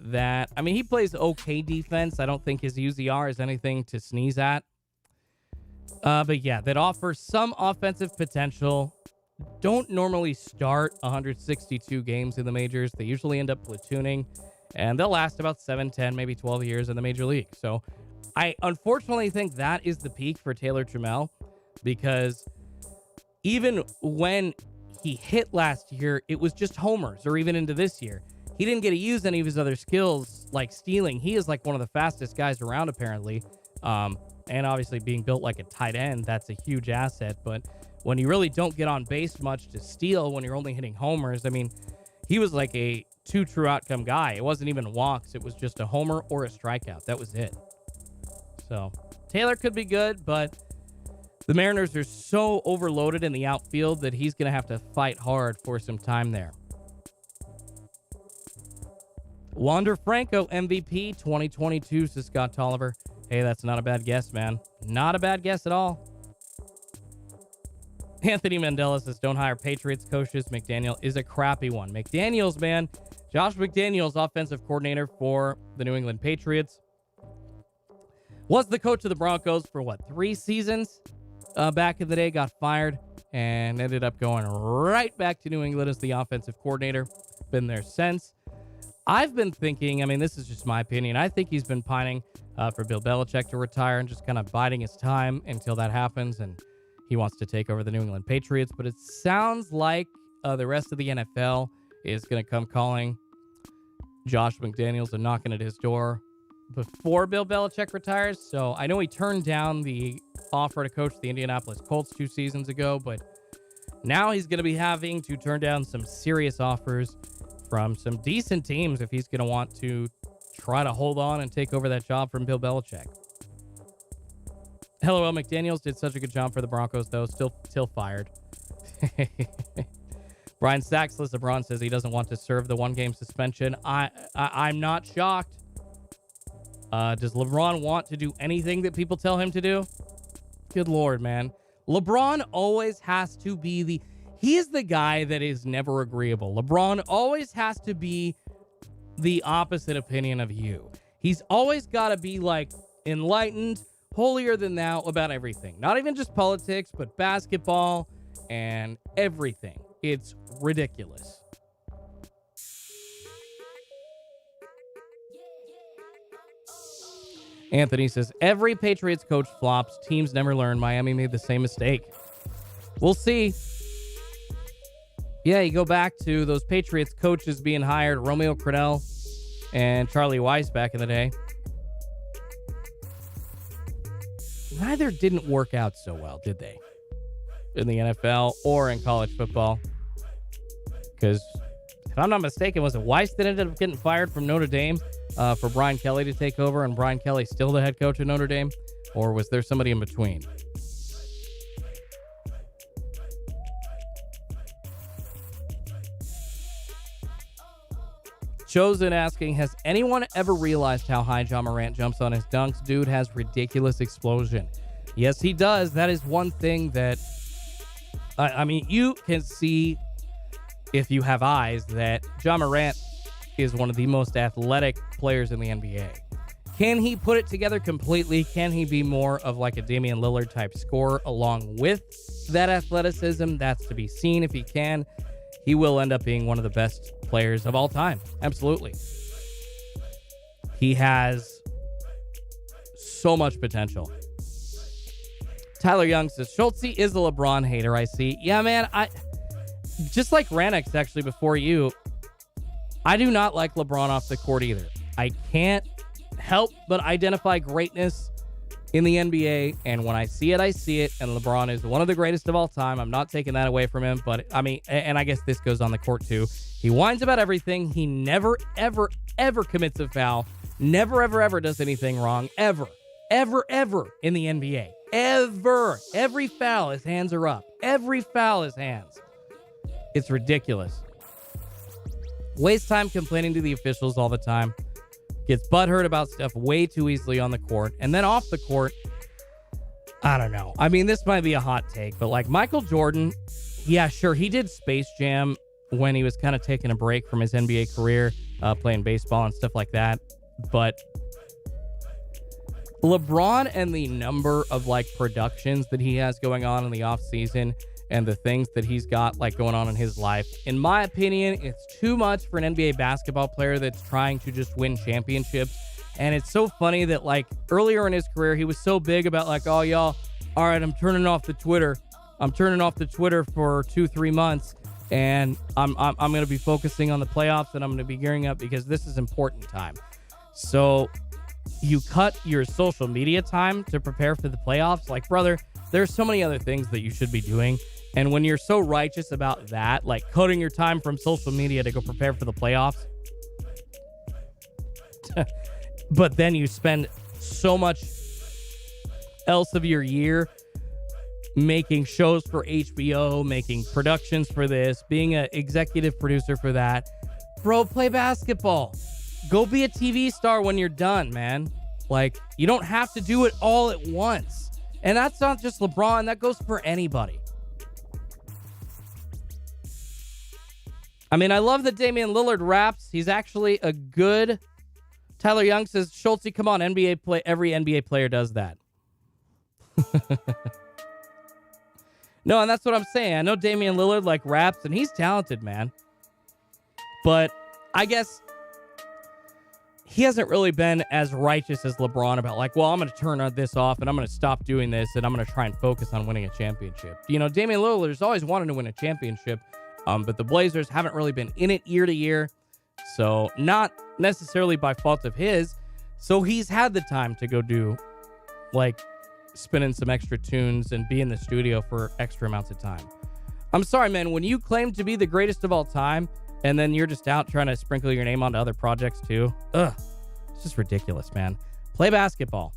that, I mean, he plays okay defense. I don't think his UZR is anything to sneeze at. But yeah, that offers some offensive potential. Don't normally start 162 games in the majors. They usually end up platooning, and they'll last about 7, 10, maybe 12 years in the major league. So I unfortunately think that is the peak for Taylor Trammell, because even when he hit last year, it was just homers, or even into this year. He didn't get to use any of his other skills like stealing. He is like one of the fastest guys around, apparently. And obviously being built like a tight end, that's a huge asset. But when you really don't get on base much to steal, when you're only hitting homers, I mean, he was like a 2 true outcome guy. It wasn't even walks. It was just a homer or a strikeout. That was it. So Taylor could be good, but the Mariners are so overloaded in the outfield that he's going to have to fight hard for some time there. Wander Franco MVP 2022, says Scott Tolliver. Hey, that's not a bad guess, man. Not a bad guess at all. Anthony Mandela says, don't hire Patriots coaches. McDaniel is a crappy one. McDaniels, man. Josh McDaniels, offensive coordinator for the New England Patriots. Was the coach of the Broncos for, 3 seasons? Back in the day, got fired, and ended up going right back to New England as the offensive coordinator. Been there since. I've been thinking, I mean, this is just my opinion, I think he's been pining for Bill Belichick to retire and just kind of biding his time until that happens and he wants to take over the New England Patriots. But it sounds like the rest of the NFL is going to come calling Josh McDaniels and knocking at his door before Bill Belichick retires. So I know he turned down the offer to coach the Indianapolis Colts 2 seasons ago, but now he's going to be having to turn down some serious offers from some decent teams if he's going to want to try to hold on and take over that job from Bill Belichick. LOL, McDaniels did such a good job for the Broncos, though. Still fired. Brian Saxless LeBron says he doesn't want to serve the 1-game suspension. I'm not shocked. Does LeBron want to do anything that people tell him to do? Good Lord, man. LeBron always has to be he is the guy that is never agreeable. LeBron always has to be the opposite opinion of you. He's always got to be like enlightened, holier than thou about everything. Not even just politics, but basketball and everything. It's ridiculous. Anthony says, every Patriots coach flops. Teams never learn. Miami made the same mistake. We'll see. Yeah, you go back to those Patriots coaches being hired, Romeo Crennel and Charlie Weiss back in the day. Neither didn't work out so well, did they? In the NFL or in college football. Because, if I'm not mistaken, was it Weiss that ended up getting fired from Notre Dame for Brian Kelly to take over, and Brian Kelly still the head coach of Notre Dame? Or was there somebody in between? Chosen asking, has anyone ever realized how high John Morant jumps on his dunks? Dude has ridiculous explosion. Yes, he does. That is one thing that, I mean, you can see if you have eyes that John Morant is one of the most athletic players in the NBA. Can he put it together completely? Can he be more of like a Damian Lillard type scorer along with that athleticism? That's to be seen. If he can, he will end up being one of the best players of all time. Absolutely. He has so much potential. Tyler Young says, Schultzy is a LeBron hater, I see. Yeah, man, I just like Ranix actually before you, I do not like LeBron off the court either. I can't help but identify greatness in the NBA, and when I see it, I see it, and LeBron is one of the greatest of all time. I'm not taking that away from him, but I mean, and I guess this goes on the court too. He whines about everything. He never, ever, ever commits a foul. Never, ever, ever does anything wrong. Ever, ever, ever in the NBA. Ever. Every foul, his hands are up. Every foul, his hands. It's ridiculous. Waste time complaining to the officials all the time. Gets butthurt about stuff way too easily on the court. And then off the court, I don't know. I mean, this might be a hot take, but like Michael Jordan, yeah, sure, he did Space Jam when he was kind of taking a break from his NBA career, playing baseball and stuff like that. But LeBron and the number of like productions that he has going on in the off season and the things that he's got like going on in his life, in my opinion, it's too much for an NBA basketball player that's trying to just win championships. And it's so funny that like earlier in his career, he was so big about like, oh y'all, all right, I'm turning off the Twitter. I'm turning off the Twitter for 2-3 months, and I'm going to be focusing on the playoffs, and I'm going to be gearing up because this is important time. So you cut your social media time to prepare for the playoffs. Like, brother, there's so many other things that you should be doing. And when you're so righteous about that, like cutting your time from social media to go prepare for the playoffs, but then you spend so much else of your year making shows for HBO, making productions for this, being an executive producer for that. Bro, play basketball. Go be a TV star when you're done, man. Like, you don't have to do it all at once. And that's not just LeBron. That goes for anybody. I mean, I love that Damian Lillard raps. He's actually a good... Tyler Young says, Schultzy, come on, NBA play. Every NBA player does that. No, and that's what I'm saying. I know Damian Lillard like raps, and he's talented, man. But I guess he hasn't really been as righteous as LeBron about like, well, I'm going to turn this off, and I'm going to stop doing this, and I'm going to try and focus on winning a championship. You know, Damian Lillard's always wanted to win a championship, but the Blazers haven't really been in it year to year. So not necessarily by fault of his. So he's had the time to go do like spinning some extra tunes and be in the studio for extra amounts of time. I'm sorry, man. When you claim to be the greatest of all time and then you're just out trying to sprinkle your name onto other projects too. It's just ridiculous, man. Play basketball.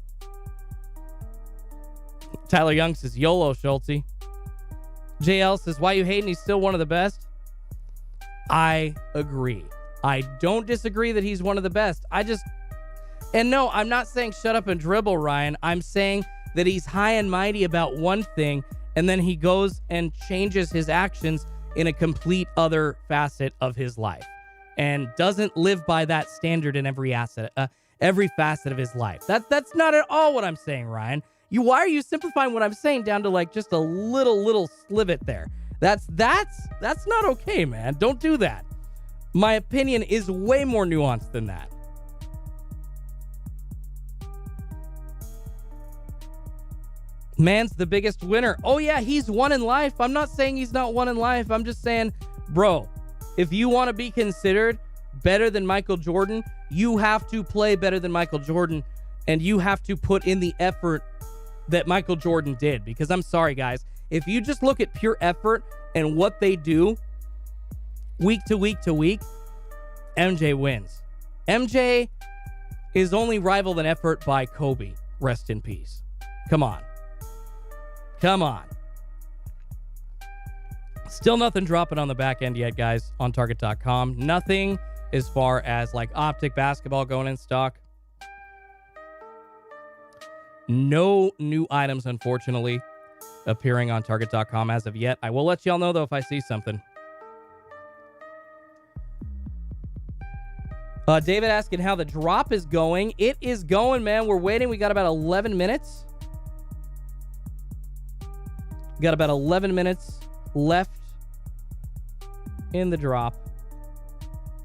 Tyler Young says, YOLO, Schultzy. JL says, why you hating? He's still one of the best. I agree. I don't disagree that he's one of the best. And no, I'm not saying shut up and dribble, Ryan. I'm saying that he's high and mighty about one thing, and then he goes and changes his actions in a complete other facet of his life and doesn't live by that standard in every facet of his life. That's not at all what I'm saying, Ryan. Why are you simplifying what I'm saying down to like just a little slivet there? That's not okay, man. Don't do that. My opinion is way more nuanced than that. Man's the biggest winner. Oh, yeah, he's one in life. I'm not saying he's not one in life. I'm just saying, bro, if you want to be considered better than Michael Jordan, you have to play better than Michael Jordan, and you have to put in the effort that Michael Jordan did. Because I'm sorry, guys, if you just look at pure effort and what they do week to week to week, MJ wins. MJ is only rivaled in effort by Kobe. Rest in peace. Come on. Still nothing dropping on the back end yet, guys, on target.com. Nothing as far as like optic basketball going in stock. No new items, unfortunately, appearing on target.com as of yet. I will let y'all know, though, if I see something. David asking how the drop is going. It is going, man. We're waiting. We got about 11 minutes. Got about 11 minutes left in the drop.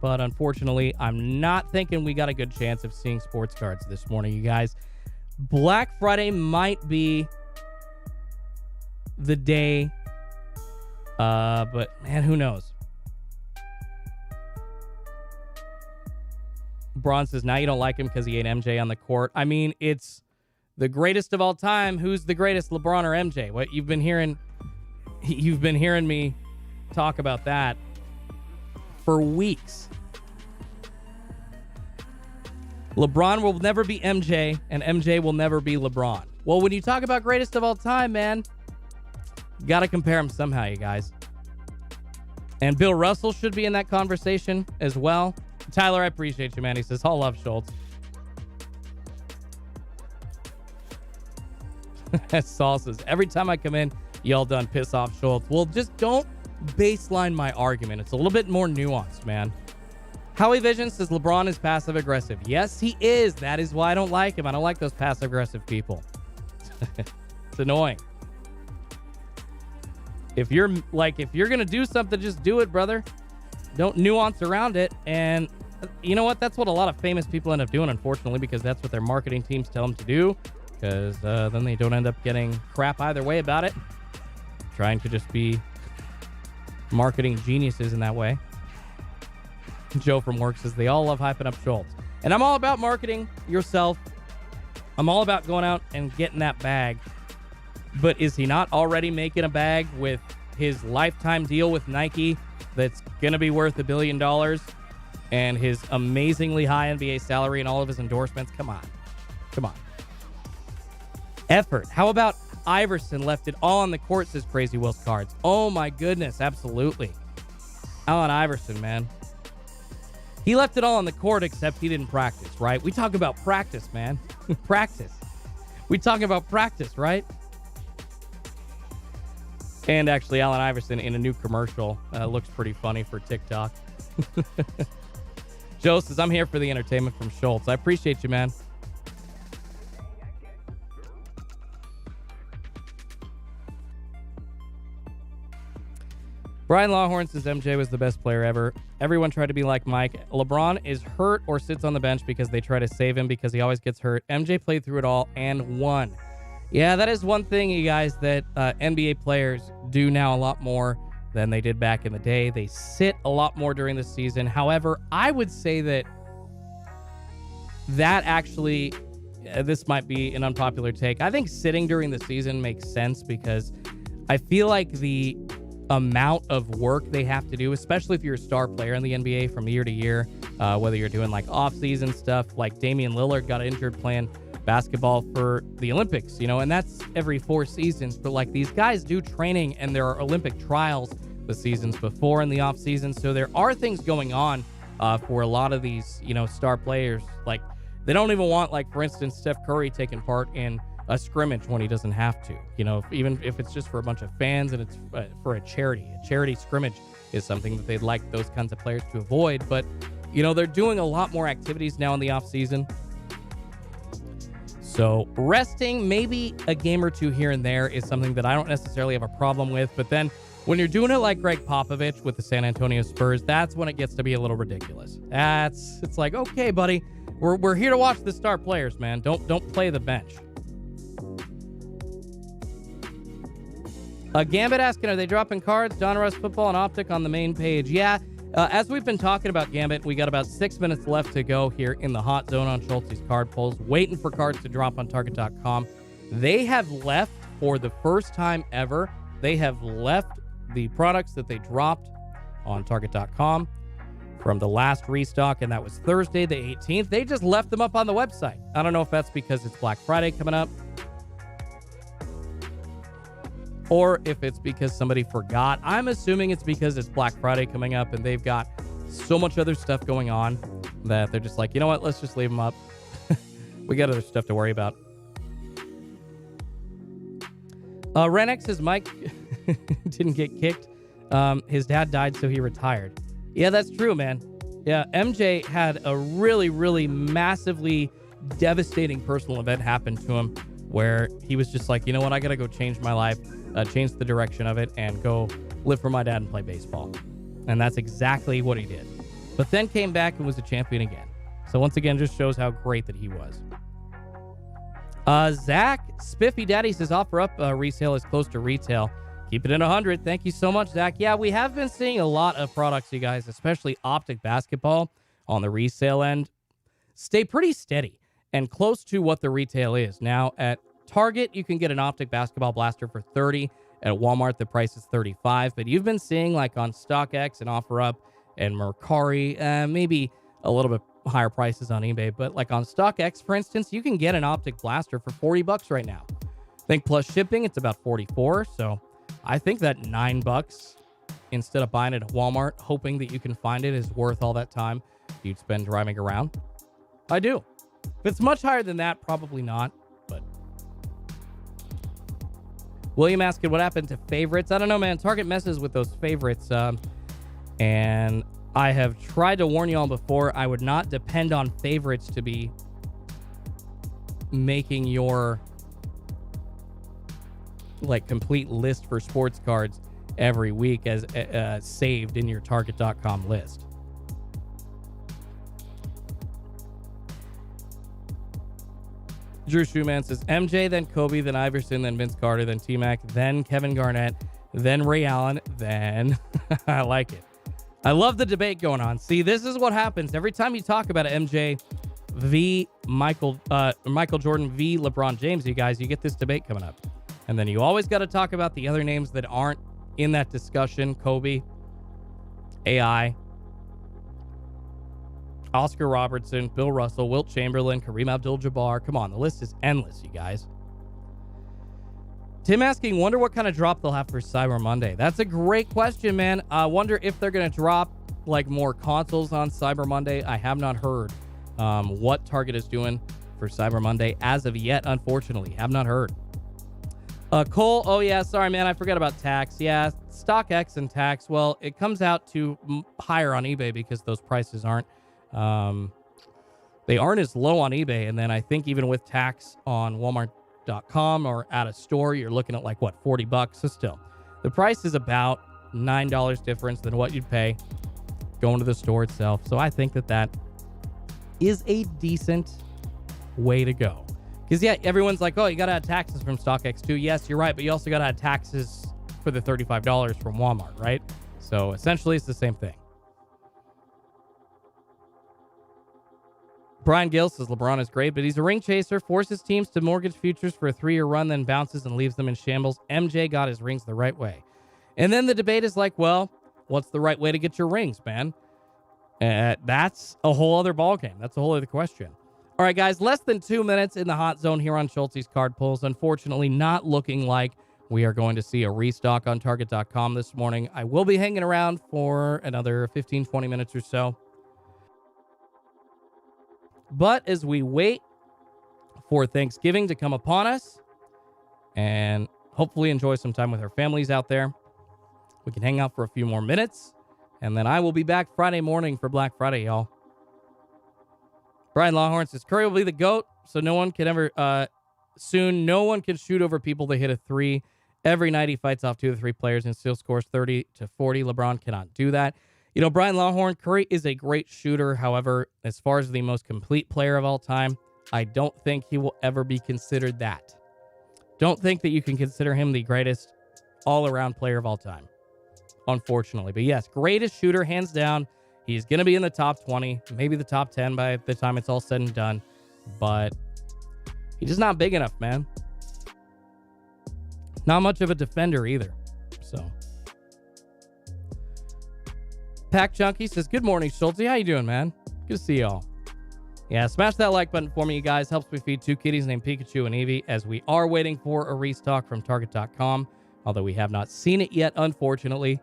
But unfortunately, I'm not thinking we got a good chance of seeing sports cards this morning, you guys. Black Friday might be the day. But, man, who knows? Braun says, now you don't like him because he ate MJ on the court. I mean, it's the greatest of all time. Who's the greatest, LeBron or MJ? What you've been hearing me talk about that for weeks. LeBron will never be MJ, and MJ will never be LeBron. Well, when you talk about greatest of all time, man, you got to compare them somehow, you guys. And Bill Russell should be in that conversation as well. Tyler, I appreciate you, man. He says, all love, Schultz. Saul says, every time I come in, y'all done piss off Schultz. Well, just don't baseline my argument. It's a little bit more nuanced, man. Howie Vision says LeBron is passive-aggressive. Yes, he is. That is why I don't like him. I don't like those passive-aggressive people. It's annoying. If you're going to do something, just do it, brother. Don't nuance around it. And you know what? That's what a lot of famous people end up doing, unfortunately, because that's what their marketing teams tell them to do. Because then they don't end up getting crap either way about it. Trying to just be marketing geniuses in that way. Joe from work says they all love hyping up Schultz. And I'm all about marketing yourself. I'm all about going out and getting that bag. But is he not already making a bag with his lifetime deal with Nike that's going to be worth $1 billion and his amazingly high NBA salary and all of his endorsements? Come on. Come on. Effort. How about Iverson left it all on the court, says Crazy Will's Cards. Oh my goodness, absolutely. Allen Iverson, man. He left it all on the court, except he didn't practice, right? We talk about practice, man. Practice. We talk about practice, right? And actually, Allen Iverson in a new commercial looks pretty funny for TikTok. Joe says, I'm here for the entertainment from Schultz. I appreciate you, man. Brian Lawhorn says MJ was the best player ever. Everyone tried to be like Mike. LeBron is hurt or sits on the bench because they try to save him because he always gets hurt. MJ played through it all and won. Yeah, that is one thing, you guys, that NBA players do now a lot more than they did back in the day. They sit a lot more during the season. However, I would say that actually, this might be an unpopular take. I think sitting during the season makes sense because I feel like the amount of work they have to do, especially if you're a star player in the NBA from year to year, whether you're doing like off-season stuff, like Damian Lillard got injured playing basketball for the Olympics, you know, and that's every 4 seasons. But like these guys do training and there are Olympic trials the seasons before in the off season. So there are things going on for a lot of these, you know, star players. Like they don't even want, like, for instance, Steph Curry taking part in a scrimmage when he doesn't have to, you know, even if it's just for a bunch of fans and it's for a charity scrimmage is something that they'd like those kinds of players to avoid. But, you know, they're doing a lot more activities now in the off season. So resting maybe a game or two here and there is something that I don't necessarily have a problem with. But then when you're doing it like Greg Popovich with the San Antonio Spurs, that's when it gets to be a little ridiculous. It's like, okay, buddy, we're here to watch the star players, man. Don't play the bench. Gambit asking, are they dropping cards? Don Russ Football and Optic on the main page. Yeah, as we've been talking about Gambit, we got about 6 minutes left to go here in the hot zone on Schultzy's card polls, waiting for cards to drop on Target.com. They have left for the first time ever. They have left the products that they dropped on Target.com from the last restock, and that was Thursday the 18th. They just left them up on the website. I don't know if that's because it's Black Friday coming up, or if it's because somebody forgot. I'm assuming it's because it's Black Friday coming up and they've got so much other stuff going on that they're just like, you know what, let's just leave them up. We got other stuff to worry about. Renix says Mike didn't get kicked. His dad died, so he retired. Yeah, that's true, man. Yeah, MJ had a really, really massively devastating personal event happen to him where he was just like, you know what, I got to go change my life. Change the direction of it and go live for my dad and play baseball. And that's exactly what he did. But then came back and was a champion again. So once again, just shows how great that he was. Zach Spiffy Daddy says offer up resale is close to retail. Keep it in 100. Thank you so much, Zach. Yeah, we have been seeing a lot of products, you guys, especially Optic basketball on the resale end, stay pretty steady and close to what the retail is. Now at Target, you can get an Optic basketball blaster for $30. At Walmart, the price is $35. But you've been seeing, like on StockX and OfferUp and Mercari, maybe a little bit higher prices on eBay. But like on StockX, for instance, you can get an Optic blaster for $40 right now. I think plus shipping, it's about $44. So I think that $9 instead of buying it at Walmart, hoping that you can find it, is worth all that time you'd spend driving around. I do. If it's much higher than that, probably not. But William asking what happened to favorites. I don't know, man. Target messes with those favorites. And I have tried to warn you all before. I would not depend on favorites to be making your like complete list for sports cards every week as saved in your target.com list. Drew Shoeman says MJ, then Kobe, then Iverson, then Vince Carter, then T-Mac, then Kevin Garnett, then Ray Allen, then I like it. I love the debate going on. See, this is what happens every time you talk about MJ v. Michael Jordan v. LeBron James, you guys, you get this debate coming up. And then you always got to talk about the other names that aren't in that discussion. Kobe, AI, Oscar Robertson, Bill Russell, Wilt Chamberlain, Kareem Abdul-Jabbar. Come on, the list is endless, you guys. Tim asking, wonder what kind of drop they'll have for Cyber Monday. That's a great question, man. I wonder if they're going to drop like more consoles on Cyber Monday. I have not heard what Target is doing for Cyber Monday as of yet, unfortunately. Have not heard. Cole, oh yeah, sorry, man. I forgot about tax. Yeah, StockX and tax. Well, it comes out to higher on eBay because those prices aren't they aren't as low on eBay. And then I think even with tax on Walmart.com or at a store, you're looking at like, what, $40. So still, the price is about $9 difference than what you'd pay going to the store itself. So I think that is a decent way to go. Because, yeah, everyone's like, oh, you got to add taxes from StockX too. Yes, you're right, but you also got to add taxes for the $35 from Walmart, right? So essentially, it's the same thing. Brian Gill says LeBron is great, but he's a ring chaser, forces teams to mortgage futures for a 3-year run, then bounces and leaves them in shambles. MJ got his rings the right way. And then the debate is like, well, what's the right way to get your rings, man? That's a whole other ballgame. That's a whole other question. All right, guys, less than 2 minutes in the hot zone here on Schultzy's Card Pulls. Unfortunately, not looking like we are going to see a restock on Target.com this morning. I will be hanging around for another 15, 20 minutes or so. But as we wait for Thanksgiving to come upon us and hopefully enjoy some time with our families out there, we can hang out for a few more minutes. And then I will be back Friday morning for Black Friday, y'all. Brian Lawhorn says Curry will be the GOAT, so no one can ever soon. No one can shoot over people that hit a 3. Every night he fights off 2 to 3 players and still scores 30 to 40. LeBron cannot do that. You know, Brian Lawhorn, Curry is a great shooter. However, as far as the most complete player of all time, I don't think he will ever be considered that. Don't think that you can consider him the greatest all-around player of all time, unfortunately. But yes, greatest shooter, hands down. He's going to be in the top 20, maybe the top 10 by the time it's all said and done. But he's just not big enough, man. Not much of a defender either. So, Pack Junkie says, good morning, Schultzy. How you doing, man? Good to see y'all. Yeah, smash that like button for me, you guys. Helps me feed 2 kitties named Pikachu and Eevee as we are waiting for a restock from Target.com, although we have not seen it yet, unfortunately.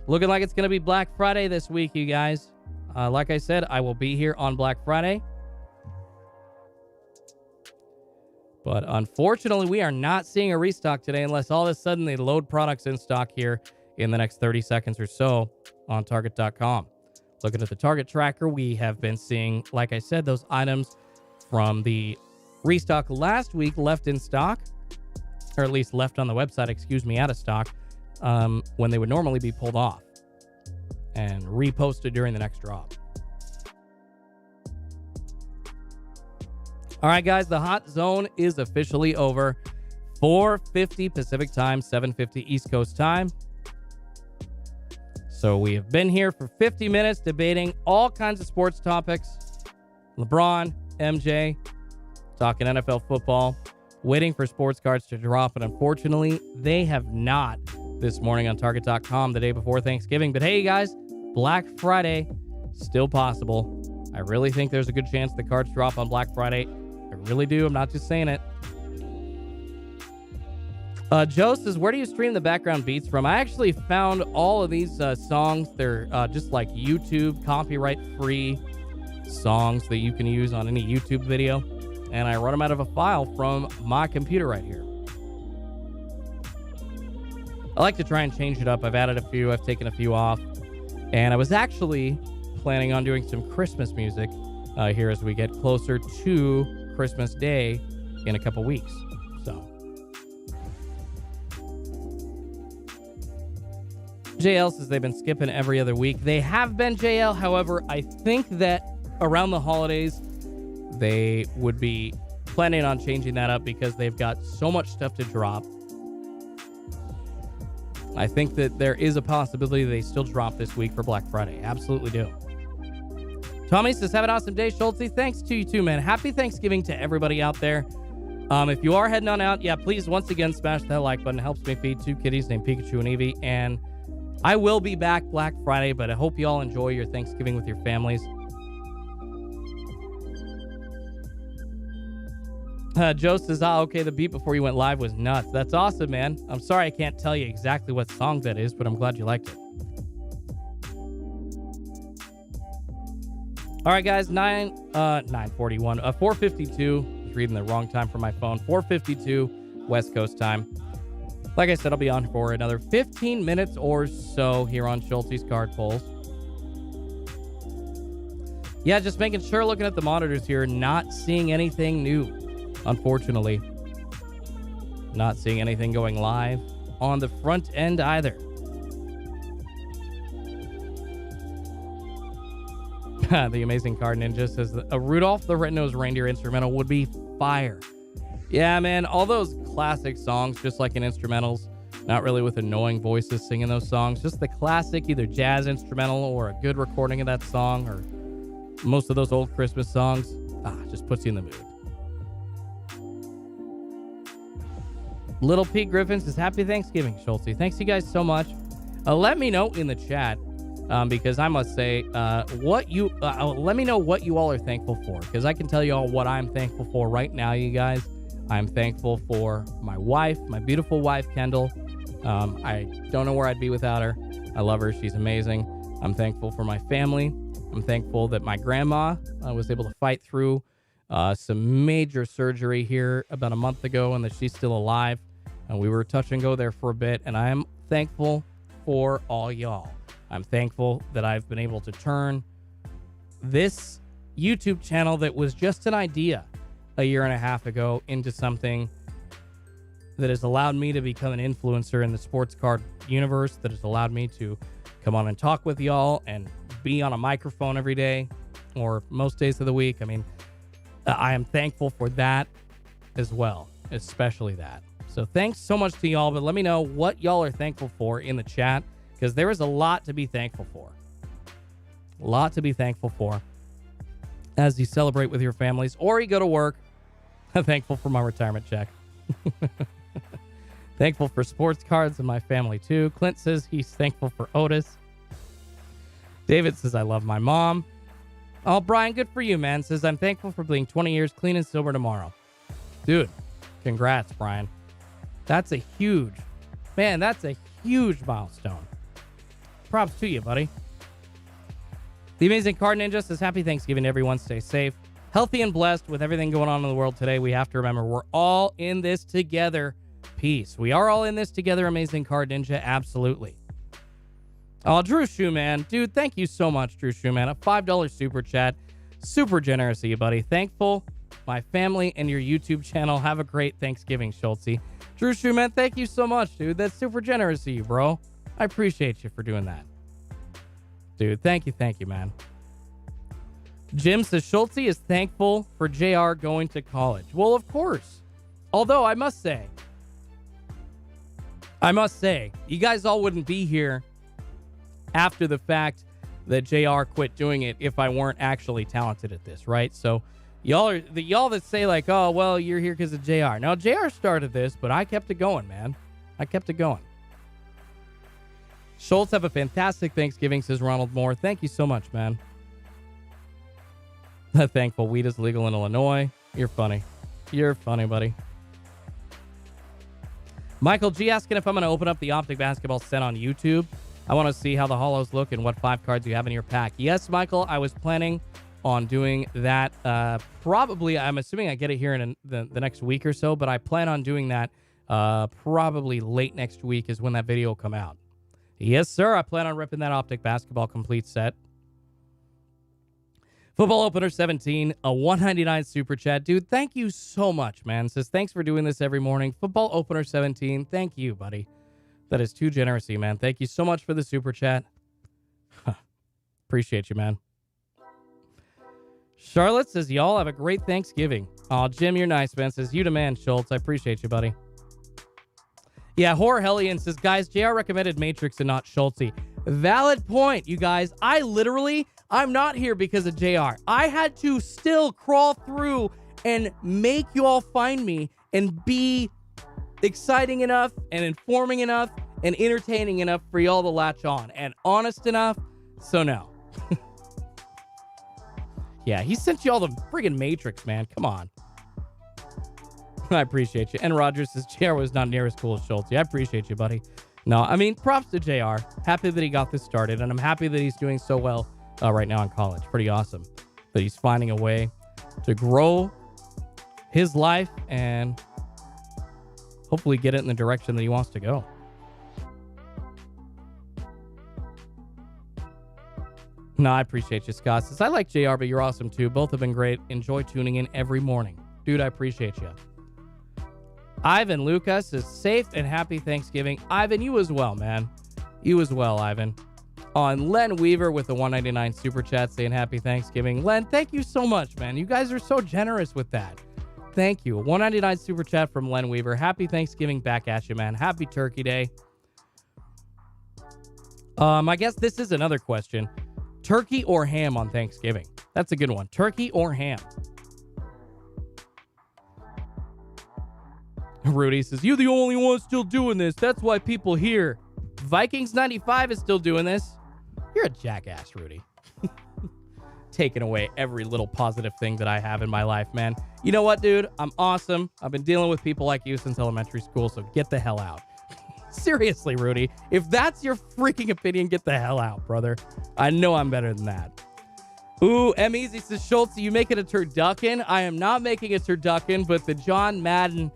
Looking like it's going to be Black Friday this week, you guys. Like I said, I will be here on Black Friday. But unfortunately, we are not seeing a restock today unless all of a sudden they load products in stock here in the next 30 seconds or so on Target.com. Looking at the Target tracker, we have been seeing, like I said, those items from the restock last week left in stock, or at least left on the website, out of stock, when they would normally be pulled off and reposted during the next drop. All right, guys, the hot zone is officially over. 4:50 Pacific time, 7:50 East Coast time. So we have been here for 50 minutes debating all kinds of sports topics. LeBron, MJ, talking NFL football, waiting for sports cards to drop. And unfortunately, they have not this morning on Target.com the day before Thanksgiving. But hey, guys, Black Friday, still possible. I really think there's a good chance the cards drop on Black Friday. I really do. I'm not just saying it. Joe says, where do you stream the background beats from? I actually found all of these songs. They're just like YouTube copyright-free songs that you can use on any YouTube video. and I run them out of a file from my computer right here. I like to try and change it up. I've added a few. I've taken a few off. And I was actually planning on doing some Christmas music here as we get closer to Christmas Day in a couple weeks. So, JL says they've been skipping every other week. They have been, JL. However, I think that around the holidays, they would be planning on changing that up because they've got so much stuff to drop. I think that there is a possibility they still drop this week for Black Friday. Absolutely do. Tommy says, have an awesome day, Schultzy. Thanks to you too, man. Happy Thanksgiving to everybody out there. If you are heading on out, yeah, please once again smash that like button. It helps me feed two kitties named Pikachu and Eevee. And I will be back Black Friday, but I hope you all enjoy your Thanksgiving with your families. Joe says, okay, the beat before you went live was nuts. That's awesome, man. I'm sorry I can't tell you exactly what song that is, but I'm glad you liked it. All right, guys, 9:41, 4:52. I was reading the wrong time for my phone. 4:52 West Coast time. Like I said, I'll be on for another 15 minutes or so here on Schultzy's Card Pulls. Yeah, just making sure, looking at the monitors here, not seeing anything new. Unfortunately, not seeing anything going live on the front end either. The Amazing Card Ninja says a Rudolph the Red-Nosed Reindeer instrumental would be fire. Yeah, man, all those classic songs, just like in instrumentals, not really with annoying voices singing those songs, just the classic either jazz instrumental or a good recording of that song, or most of those old Christmas songs, just puts you in the mood. Little Pete Griffin says, happy Thanksgiving, Schultzy. Thanks you guys so much. Let me know in the chat, because I must say, let me know what you all are thankful for, because I can tell you all what I'm thankful for right now, you guys. I'm thankful for my wife, my beautiful wife, Kendall. I don't know where I'd be without her. I love her. She's amazing. I'm thankful for my family. I'm thankful that my grandma was able to fight through some major surgery here about a month ago and that she's still alive. And we were touch and go there for a bit. And I am thankful for all y'all. I'm thankful that I've been able to turn this YouTube channel that was just an idea a year and a half ago into something that has allowed me to become an influencer in the sports card universe, that has allowed me to come on and talk with y'all and be on a microphone every day or most days of the week. I mean, I am thankful for that as well, especially that. So thanks so much to y'all, but let me know what y'all are thankful for in the chat, because there is a lot to be thankful for. A lot to be thankful for as you celebrate with your families or you go to work. I'm thankful for my retirement check. Thankful for sports cards and my family too. Clint says he's thankful for Otis. David says, I love my mom. Oh, Brian, good for you, man. Says, I'm thankful for being 20 years clean and sober tomorrow. Dude, congrats, Brian. That's a huge milestone. Props to you, buddy. The Amazing Card Ninja says, happy Thanksgiving to everyone. Stay safe, healthy, and blessed with everything going on in the world today. We have to remember we're all in this together. Peace. We are all in this together, Amazing Card Ninja. Absolutely. Oh, Drew Shoeman. Dude, thank you so much, Drew Shoeman. A $5 super chat. Super generous of you, buddy. Thankful. My family and your YouTube channel. Have a great Thanksgiving, Schultzy. Drew Shoeman, thank you so much, dude. That's super generous of you, bro. I appreciate you for doing that. Dude, thank you, man. Jim says, Schultzy is thankful for JR going to college. Well, of course. Although, I must say, you guys all wouldn't be here after the fact that JR quit doing it if I weren't actually talented at this, right? So y'all that say like, oh, well, you're here because of JR. Now, JR started this, but I kept it going, man. I kept it going. Schultz, have a fantastic Thanksgiving, says Ronald Moore. Thank you so much, man. Thankful weed is legal in Illinois. You're funny. You're funny, buddy. Michael G asking if I'm going to open up the Optic Basketball set on YouTube. I want to see how the holos look and what 5 cards you have in your pack. Yes, Michael, I was planning on doing that. Probably, I'm assuming I get it here in the next week or so, but I plan on doing that probably late next week is when that video will come out. Yes, sir. I plan on ripping that Optic Basketball Complete set. Football Opener 17, a 199 super chat. Dude, thank you so much, man. Says, thanks for doing this every morning. Football Opener 17, thank you, buddy. That is too generous of you, man. Thank you so much for the super chat. Appreciate you, man. Charlotte says, y'all have a great Thanksgiving. Oh, Jim, you're nice, man. Says, you demand, Schultz. I appreciate you, buddy. Yeah, Horror Hellion says, guys, JR recommended Matrix and not Schultzy. Valid point, you guys. I'm not here because of JR. I had to still crawl through and make you all find me and be exciting enough and informing enough and entertaining enough for y'all to latch on and honest enough. So no. Yeah, he sent you all the friggin' Matrix, man. Come on. I appreciate you. And Roger says, JR was not near as cool as Schultz. I appreciate you, buddy. No, I mean, props to JR. Happy that he got this started, and I'm happy that he's doing so well right now in college. Pretty awesome that he's finding a way to grow his life and hopefully get it in the direction that he wants to go. No, I appreciate you, Scott. Says, I like JR, but you're awesome too. Both have been great. Enjoy tuning in every morning. Dude, I appreciate you. Ivan Lucas says, safe and happy Thanksgiving. Ivan, you as well, man. You as well, Ivan. On Len Weaver with the 199 super chat saying happy Thanksgiving. Len, thank you so much, man. You guys are so generous with that. Thank you. 199 super chat from Len Weaver. Happy Thanksgiving back at you, man. Happy Turkey Day. I guess this is another question. Turkey or ham on Thanksgiving? That's a good one. Turkey or ham? Rudy says, you're the only one still doing this. That's why people here. Vikings 95 is still doing this. You're a jackass, Rudy. Taking away every little positive thing that I have in my life, man. You know what, dude? I'm awesome. I've been dealing with people like you since elementary school, so get the hell out. Seriously, Rudy. If that's your freaking opinion, get the hell out, brother. I know I'm better than that. Ooh, M. Easy says, Schultz, you make it a turducken? I am not making a turducken, but the John Madden,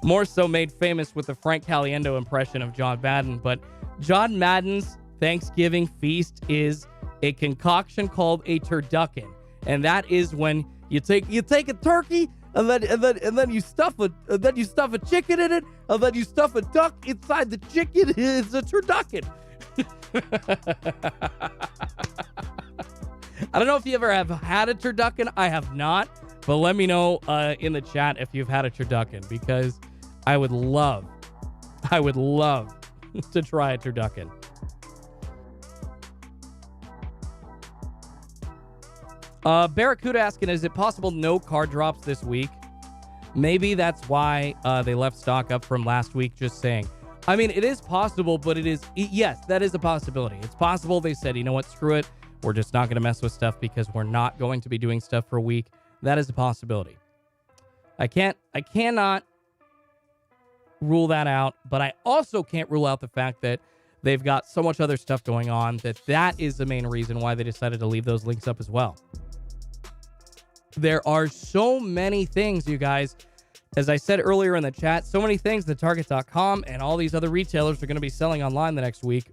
more so made famous with the Frank Caliendo impression of John Madden. But John Madden's Thanksgiving feast is a concoction called a turducken. And that is when you take a turkey, and then you stuff a chicken in it, and then you stuff a duck inside the chicken. It's a turducken. I don't know if you ever have had a turducken. I have not, but let me know in the chat if you've had a turducken, because I would love to try a turducken. Barracuda asking, is it possible no card drops this week? Maybe that's why they left stock up from last week, just saying. I mean, it is possible, but yes, that is a possibility. It's possible they said, you know what, screw it. We're just not going to mess with stuff because we're not going to be doing stuff for a week. That is a possibility. I cannot rule that out, but I also can't rule out the fact that they've got so much other stuff going on that is the main reason why they decided to leave those links up as well. There are so many things, you guys. As I said earlier in the chat, so many things that Target.com and all these other retailers are going to be selling online the next week.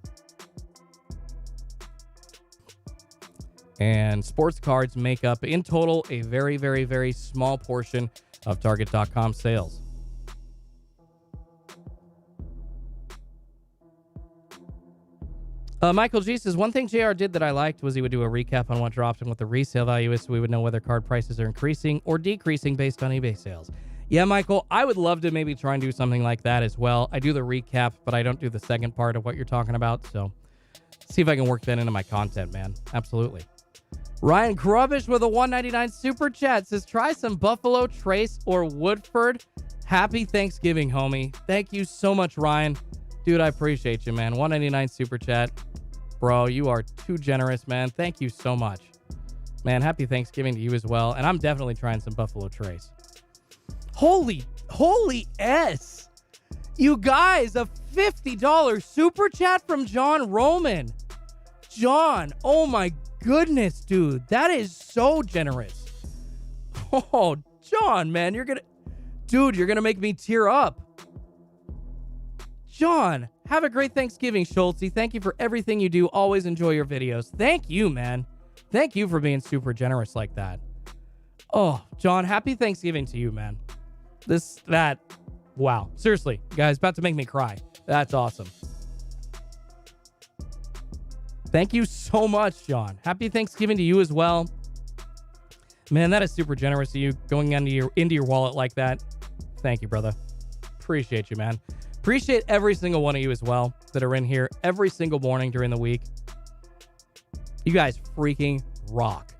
And sports cards make up, in total, a very, very, very small portion of Target.com sales. Michael G says, one thing JR did that I liked was he would do a recap on what dropped and what the resale value is, so we would know whether card prices are increasing or decreasing based on eBay sales. Yeah, Michael, I would love to maybe try and do something like that as well. I do the recap, but I don't do the second part of what you're talking about, so see if I can work that into my content, man. Absolutely. Ryan Krubbish with a $1.99 super chat says, try some Buffalo Trace or Woodford. Happy Thanksgiving, homie. Thank you so much, Ryan. Dude, I appreciate you, man. $1.99 super chat. Bro, you are too generous, man. Thank you so much. Man, happy Thanksgiving to you as well. And I'm definitely trying some Buffalo Trace. Holy S. You guys, a $50 super chat from John Roman. John, oh my goodness, dude. That is so generous. Oh, John, man, you're going to make me tear up. John, have a great Thanksgiving, Schultzy. Thank you for everything you do. Always enjoy your videos. Thank you, man. Thank you for being super generous like that. Oh, John, happy Thanksgiving to you, man. Wow. Seriously, guys, about to make me cry. That's awesome. Thank you so much, John. Happy Thanksgiving to you as well. Man, that is super generous of you going into your wallet like that. Thank you, brother. Appreciate you, man. Appreciate every single one of you as well that are in here every single morning during the week. You guys freaking rock.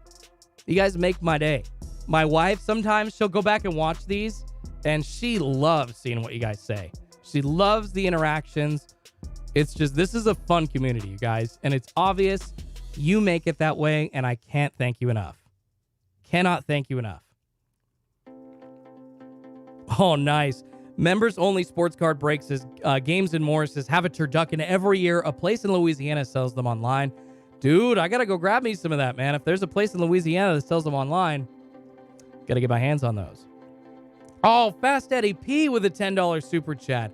You guys make my day. My wife, sometimes she'll go back and watch these, and she loves seeing what you guys say. She loves the interactions. It's just, this is a fun community, you guys, and it's obvious you make it that way, and I can't thank you enough. Cannot thank you enough. Oh, nice. Members only sports card breaks is Games and More says have a turducken every year. A place in Louisiana sells them online. Dude, I got to go grab me some of that, man. If there's a place in Louisiana that sells them online, got to get my hands on those. Oh, Fast Eddie P with a $10 super chat.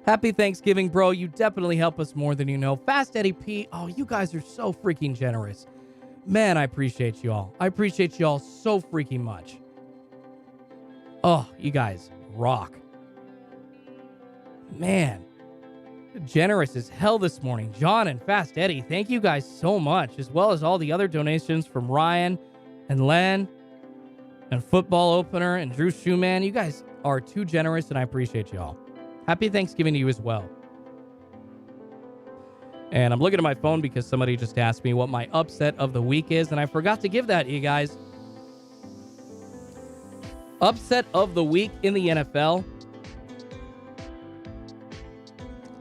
Happy Thanksgiving, bro. You definitely help us more than you know. Fast Eddie P. Oh, you guys are so freaking generous. Man, I appreciate you all. I appreciate you all so freaking much. Oh, you guys rock. Man, generous as hell this morning. John and Fast Eddie, thank you guys so much, as well as all the other donations from Ryan and Len and Football Opener and Drew Shoeman. You guys are too generous, and I appreciate you all. Happy Thanksgiving to you as well. And I'm looking at my phone because somebody just asked me what my upset of the week is, and I forgot to give that, you guys. Upset of the week in the NFL.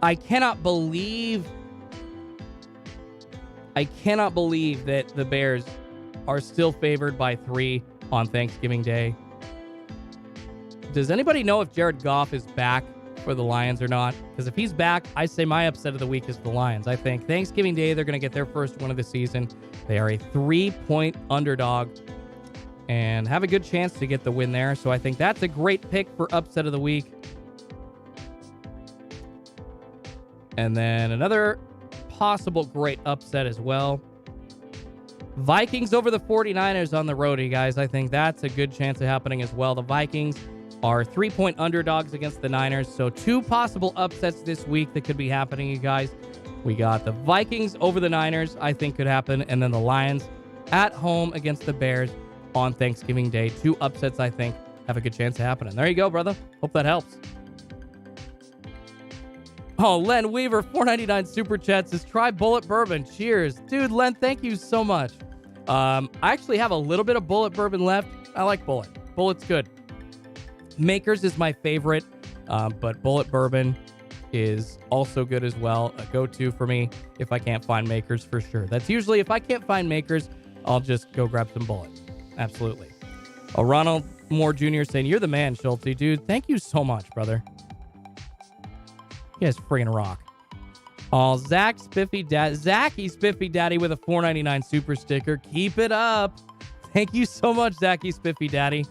I cannot believe that the Bears are still favored by 3 on Thanksgiving Day. Does anybody know if Jared Goff is back for the Lions or not? Because if he's back, I say my upset of the week is the Lions. I think Thanksgiving Day, they're going to get their first win of the season. They are a 3-point underdog and have a good chance to get the win there. So I think that's a great pick for upset of the week. And then another possible great upset as well. Vikings over the 49ers on the road, you guys. I think that's a good chance of happening as well. The Vikings are 3-point underdogs against the Niners. So 2 possible upsets this week that could be happening, you guys. We got the Vikings over the Niners, I think could happen. And then the Lions at home against the Bears on Thanksgiving Day. 2 upsets, I think, have a good chance of happening. There you go, brother. Hope that helps. Oh, Len Weaver, $4.99 super chat says, try Bullet Bourbon. Cheers. Dude, Len, thank you so much. I actually have a little bit of Bullet Bourbon left. I like Bullet. Bullet's good. Makers is my favorite, but Bullet Bourbon is also good as well. A go-to for me if I can't find Makers for sure. That's usually, if I can't find Makers, I'll just go grab some Bullet. Absolutely. Oh, Ronald Moore Jr. saying, you're the man, Schultzy. Dude, thank you so much, brother. You guys friggin' rock. Oh, Zachy Spiffy Daddy with a $4.99 super sticker. Keep it up. Thank you so much, Zachy Spiffy Daddy.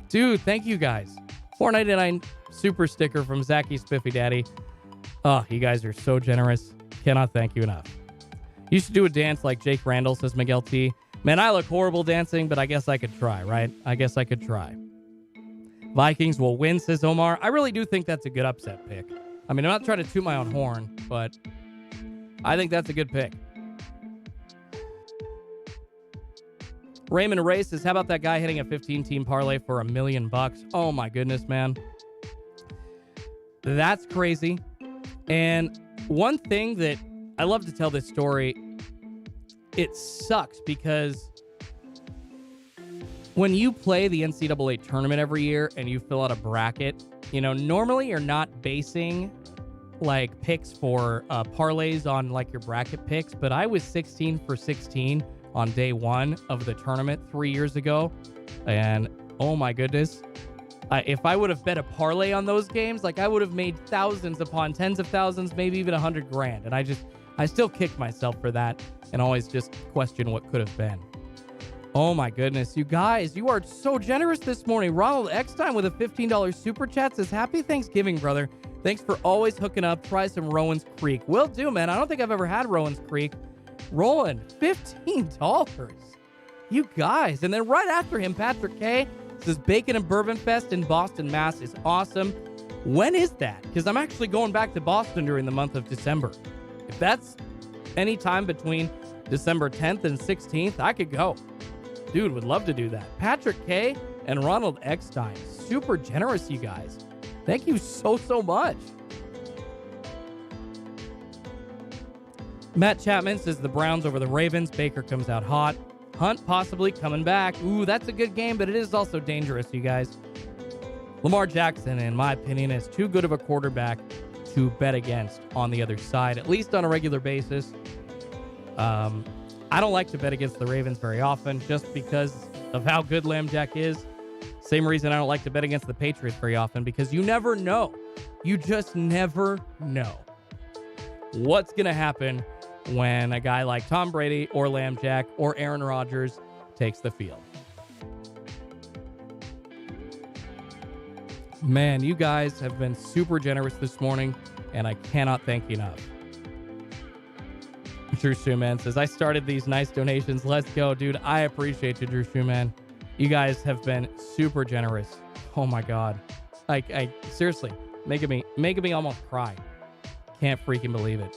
Dude, thank you guys. $4.99 super sticker from Zachy Spiffy Daddy. Oh, you guys are so generous. Cannot thank you enough. You should do a dance like Jake Randall, says Miguel T. Man, I look horrible dancing, but I guess I could try, right? I guess I could try. Vikings will win, says Omar. I really do think that's a good upset pick. I mean, I'm not trying to toot my own horn, but I think that's a good pick. Raymond Ray says, how about that guy hitting a 15-team parlay for $1 million? Oh, my goodness, man. That's crazy. And one thing that I love to tell this story, it sucks because when you play the NCAA tournament every year and you fill out a bracket, you know, normally you're not basing like picks for parlays on like your bracket picks, but I was 16 for 16 on day 1 of the tournament 3 years ago. And oh my goodness, if I would have bet a parlay on those games, like I would have made thousands upon tens of thousands, maybe even $100,000. And I still kick myself for that and always just question what could have been. Oh my goodness, you guys, you are so generous this morning. Ronald Eckstein with a $15 super chat says, happy Thanksgiving, brother. Thanks for always hooking up. Try some Rowan's Creek. Will do, man. I don't think I've ever had Rowan's Creek. Rowan, $15. You guys. And then right after him, Patrick K says, Bacon and Bourbon Fest in Boston, Mass is awesome. When is that? Because I'm actually going back to Boston during the month of December. If that's any time between December 10th and 16th, I could go. Dude, would love to do that. Patrick K and Ronald Eckstein. Super generous, you guys. Thank you so much. Matt Chapman says the Browns over the Ravens. Baker comes out hot. Hunt possibly coming back. Ooh, that's a good game, but it is also dangerous, you guys. Lamar Jackson, in my opinion, is too good of a quarterback to bet against on the other side, at least on a regular basis. I don't like to bet against the Ravens very often just because of how good Lamb Jack is. Same reason I don't like to bet against the Patriots very often, because you never know. You just never know what's going to happen when a guy like Tom Brady or Lamb Jack or Aaron Rodgers takes the field. Man, you guys have been super generous this morning, and I cannot thank you enough. Drew Schumann says, I started these nice donations. Let's go, dude. I appreciate you, Drew Schumann. You guys have been super generous. Oh my God. I seriously, making me almost cry. Can't freaking believe it.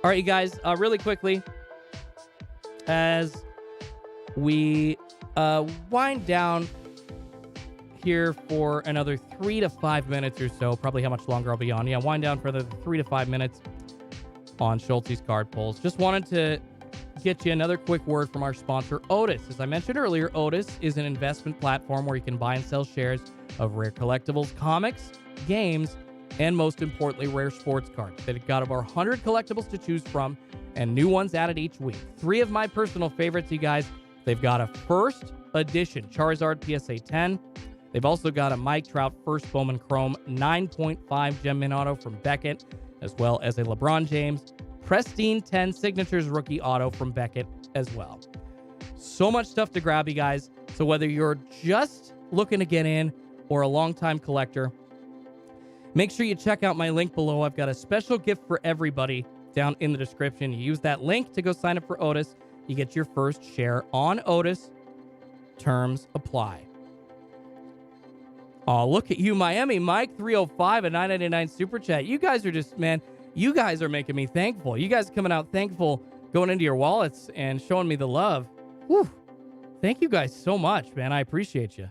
All right, you guys, really quickly, as we wind down here for another 3 to 5 minutes or so, probably how much longer I'll be on. Yeah, wind down for another 3 to 5 minutes on Schultzy's card pulls. Just wanted to get you another quick word from our sponsor, Otis. As I mentioned earlier, Otis is an investment platform where you can buy and sell shares of rare collectibles, comics, games, and most importantly, rare sports cards. They've got over 100 collectibles to choose from and new ones added each week. 3 of my personal favorites, you guys. They've got a first edition Charizard PSA 10. They've also got a Mike Trout First Bowman Chrome 9.5 Gem Mint Auto from Beckett, as well as a LeBron James Pristine 10 Signatures Rookie Auto from Beckett as well. So much stuff to grab, you guys. So whether you're just looking to get in or a longtime collector, make sure you check out my link below. I've got a special gift for everybody down in the description. You use that link to go sign up for Otis. You get your first share on Otis. Terms apply. Oh, look at you, Miami Mike 305 at 999 Super Chat. You guys are just, man, you guys are making me thankful. You guys are coming out thankful, going into your wallets and showing me the love. Whew. Thank you guys so much, man. I appreciate you.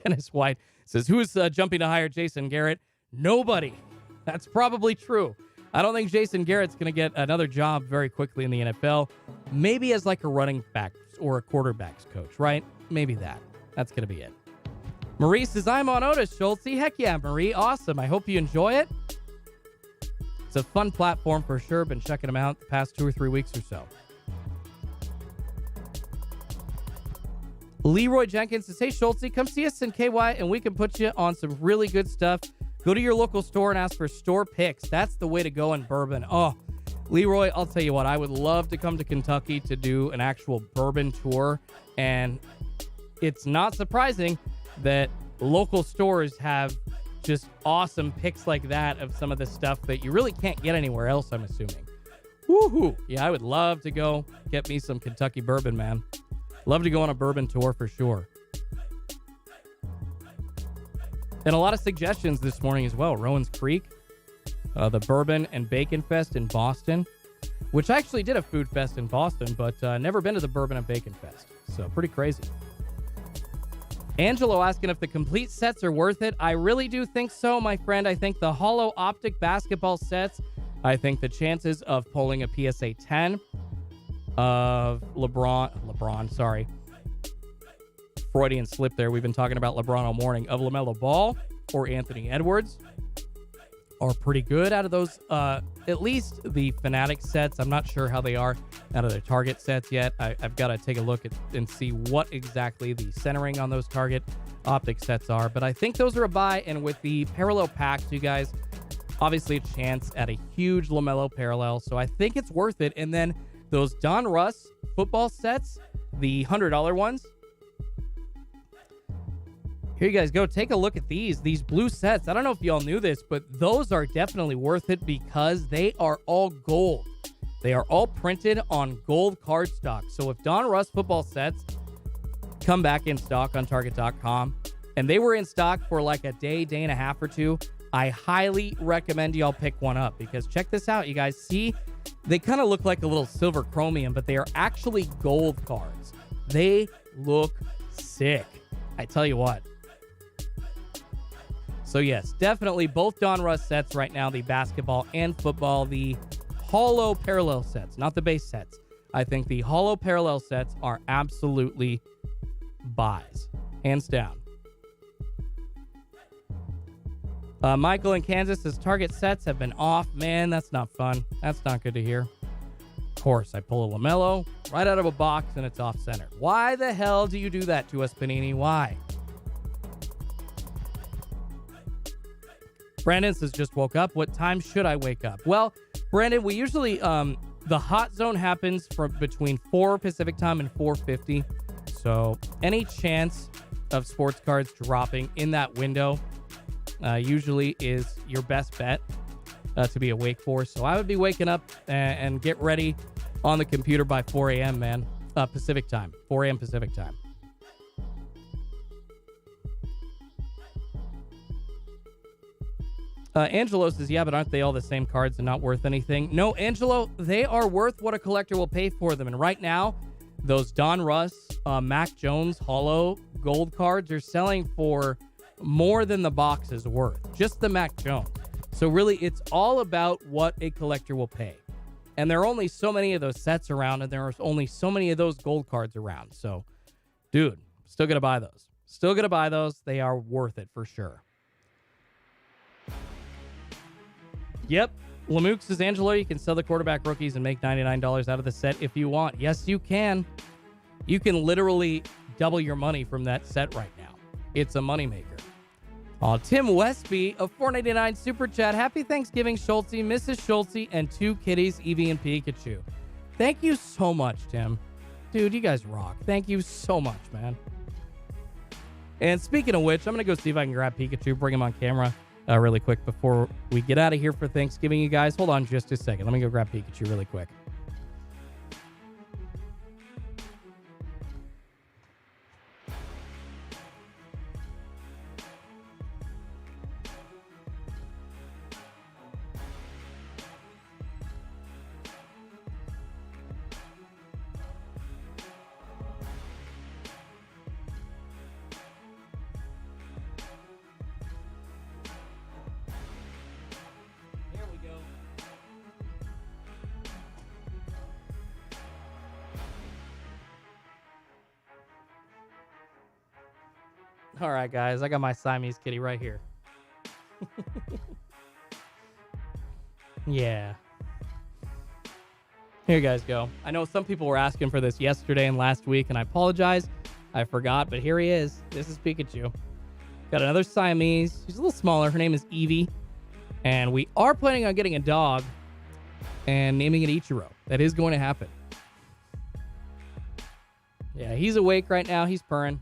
Dennis White says, who's jumping to hire Jason Garrett? Nobody. That's probably true. I don't think Jason Garrett's going to get another job very quickly in the NFL. Maybe as like a running back or a quarterback's coach, right? Maybe that. That's going to be it. Marie says, I'm on Otis, Schultzy. Heck yeah, Marie. Awesome. I hope you enjoy it. It's a fun platform for sure. Been checking them out the past 2 or 3 weeks or so. Leroy Jenkins says, hey, Schultzy, come see us in KY and we can put you on some really good stuff. Go to your local store and ask for store picks. That's the way to go in bourbon. Oh, Leroy, I'll tell you what, I would love to come to Kentucky to do an actual bourbon tour. And it's not surprising that local stores have just awesome picks like that of some of the stuff that you really can't get anywhere else, I'm assuming. Woohoo! Yeah, I would love to go get me some Kentucky bourbon, man. Love to go on a bourbon tour for sure. And a lot of suggestions this morning as well. Rowan's Creek, the Bourbon and Bacon Fest in Boston, which I actually did a food fest in Boston, but never been to the Bourbon and Bacon Fest. So pretty crazy. Angelo asking if the complete sets are worth it. I really do think so, my friend. I think the hollow optic basketball sets, I think the chances of pulling a PSA 10 of LeBron, sorry. Freudian slip there. We've been talking about LeBron all morning. Of LaMelo Ball or Anthony Edwards are pretty good out of those, at least the Fanatic sets. I'm not sure how they are out of their Target sets yet. I've got to take a look at and see what exactly the centering on those Target optic sets are. But I think those are a buy. And with the parallel packs, you guys, Obviously, a chance at a huge LaMelo parallel, so I think it's worth it. And then those Don Russ football sets, the $100 ones. Here you guys go. Take a look at these blue sets. I don't know if y'all knew this, but those are definitely worth it because they are all gold. They are all printed on gold card stock. So if Don Russ football sets come back in stock on Target.com, and they were in stock for like a day and a half or two, I highly recommend y'all pick one up because check this out, you guys. See, they kind of look like a little silver chromium, but they are actually gold cards. They look sick. I tell you what. So yes, definitely both Don Russ sets right now, the basketball and football, the hollow parallel sets, not the base sets. I think the hollow parallel sets are absolutely buys, hands down. Michael in Kansas says Target sets have been off. Man, that's not fun. That's not good to hear. Of course, I pull a LaMelo right out of a box and it's off center. Why the hell do you do that to us, Panini? Why? Brandon says just woke up. What time should I wake up? Well, Brandon, we usually the hot zone happens from between 4 Pacific time and 4:50. So any chance of sports cards dropping in that window usually is your best bet to be awake for. So I would be waking up and get ready on the computer by 4 a.m., man. Pacific time. 4 a.m. Pacific time. Angelo says, yeah, but aren't they all the same cards and not worth anything? No, Angelo, they are worth what a collector will pay for them. And right now, those Don Russ, Mac Jones, Hollow gold cards are selling for more than the box is worth. Just the Mac Jones. So really, it's all about what a collector will pay. And there are only so many of those sets around, and there are only so many of those gold cards around. So, dude, still going to buy those. Still going to buy those. They are worth it for sure. Yep. Lamook says, Angelo, you can sell the quarterback rookies and make $99 out of the set if you want. Yes, you can. You can literally double your money from that set right now. It's a moneymaker. Tim Westby of $4.99 Super Chat. Happy Thanksgiving, Schultzy, Mrs. Schultzy, and 2 kitties, Eevee and Pikachu. Thank you so much, Tim. Dude, you guys rock. Thank you so much, man. And speaking of which, I'm going to go see if I can grab Pikachu, bring him on camera really quick before we get out of here for Thanksgiving, you guys. Hold on just a second. Let me go grab Pikachu really quick. All right, guys, I got my Siamese kitty right here. Yeah. Here you guys go. I know some people were asking for this yesterday and last week, and I apologize. I forgot, but here he is. This is Pikachu. Got another Siamese. She's a little smaller. Her name is Eevee. And we are planning on getting a dog and naming it Ichiro. That is going to happen. Yeah, he's awake right now. He's purring.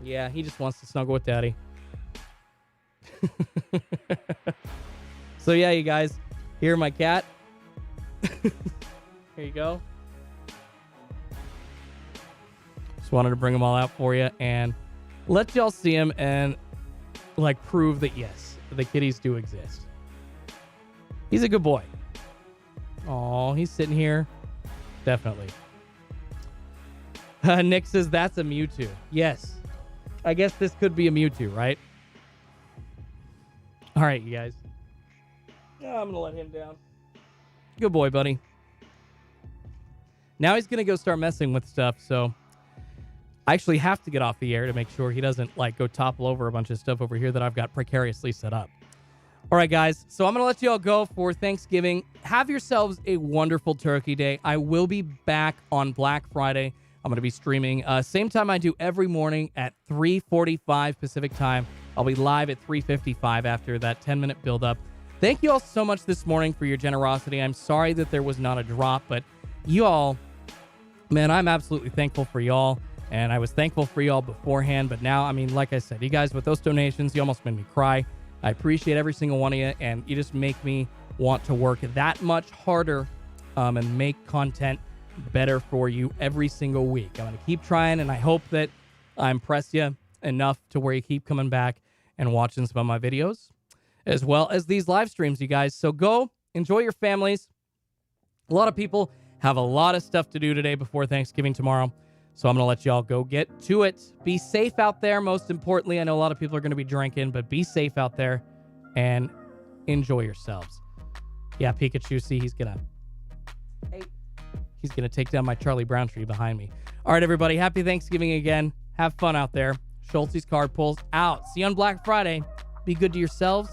Yeah, he just wants to snuggle with Daddy. So yeah, you guys, here my cat. Here you go. Just wanted to bring them all out for you and let y'all see them and like prove that yes, the kitties do exist. He's a good boy. Oh, he's sitting here. Definitely. Nick says that's a Mewtwo. Yes. I guess this could be a Mewtwo, right? All right, you guys. Oh, I'm going to let him down. Good boy, buddy. Now he's going to go start messing with stuff, so I actually have to get off the air to make sure he doesn't like go topple over a bunch of stuff over here that I've got precariously set up. All right, guys. So I'm going to let you all go for Thanksgiving. Have yourselves a wonderful Turkey Day. I will be back on Black Friday. I'm going to be streaming same time I do every morning at 3:45 Pacific time I'll be live at 3:55 after that 10-minute build-up. Thank you all so much this morning for your generosity. I'm sorry that there was not a drop, but you all, man, I'm absolutely thankful for y'all. And I was thankful for y'all beforehand, but now, I mean, like I said, you guys, with those donations, you almost made me cry. I appreciate every single one of you, and you just make me want to work that much harder and make content better for you every single week. I'm going to keep trying, and I hope that I impress you enough to where you keep coming back and watching some of my videos, as well as these live streams, you guys. So go enjoy your families. A lot of people have a lot of stuff to do today before Thanksgiving tomorrow. So I'm going to let y'all go get to it. Be safe out there, most importantly. I know a lot of people are going to be drinking, but be safe out there and enjoy yourselves. Yeah, Pikachu, see, he's going to take down my Charlie Brown tree behind me. All right, everybody, happy Thanksgiving again. Have fun out there. Schultzy's card pulls out. See you on Black Friday. Be good to yourselves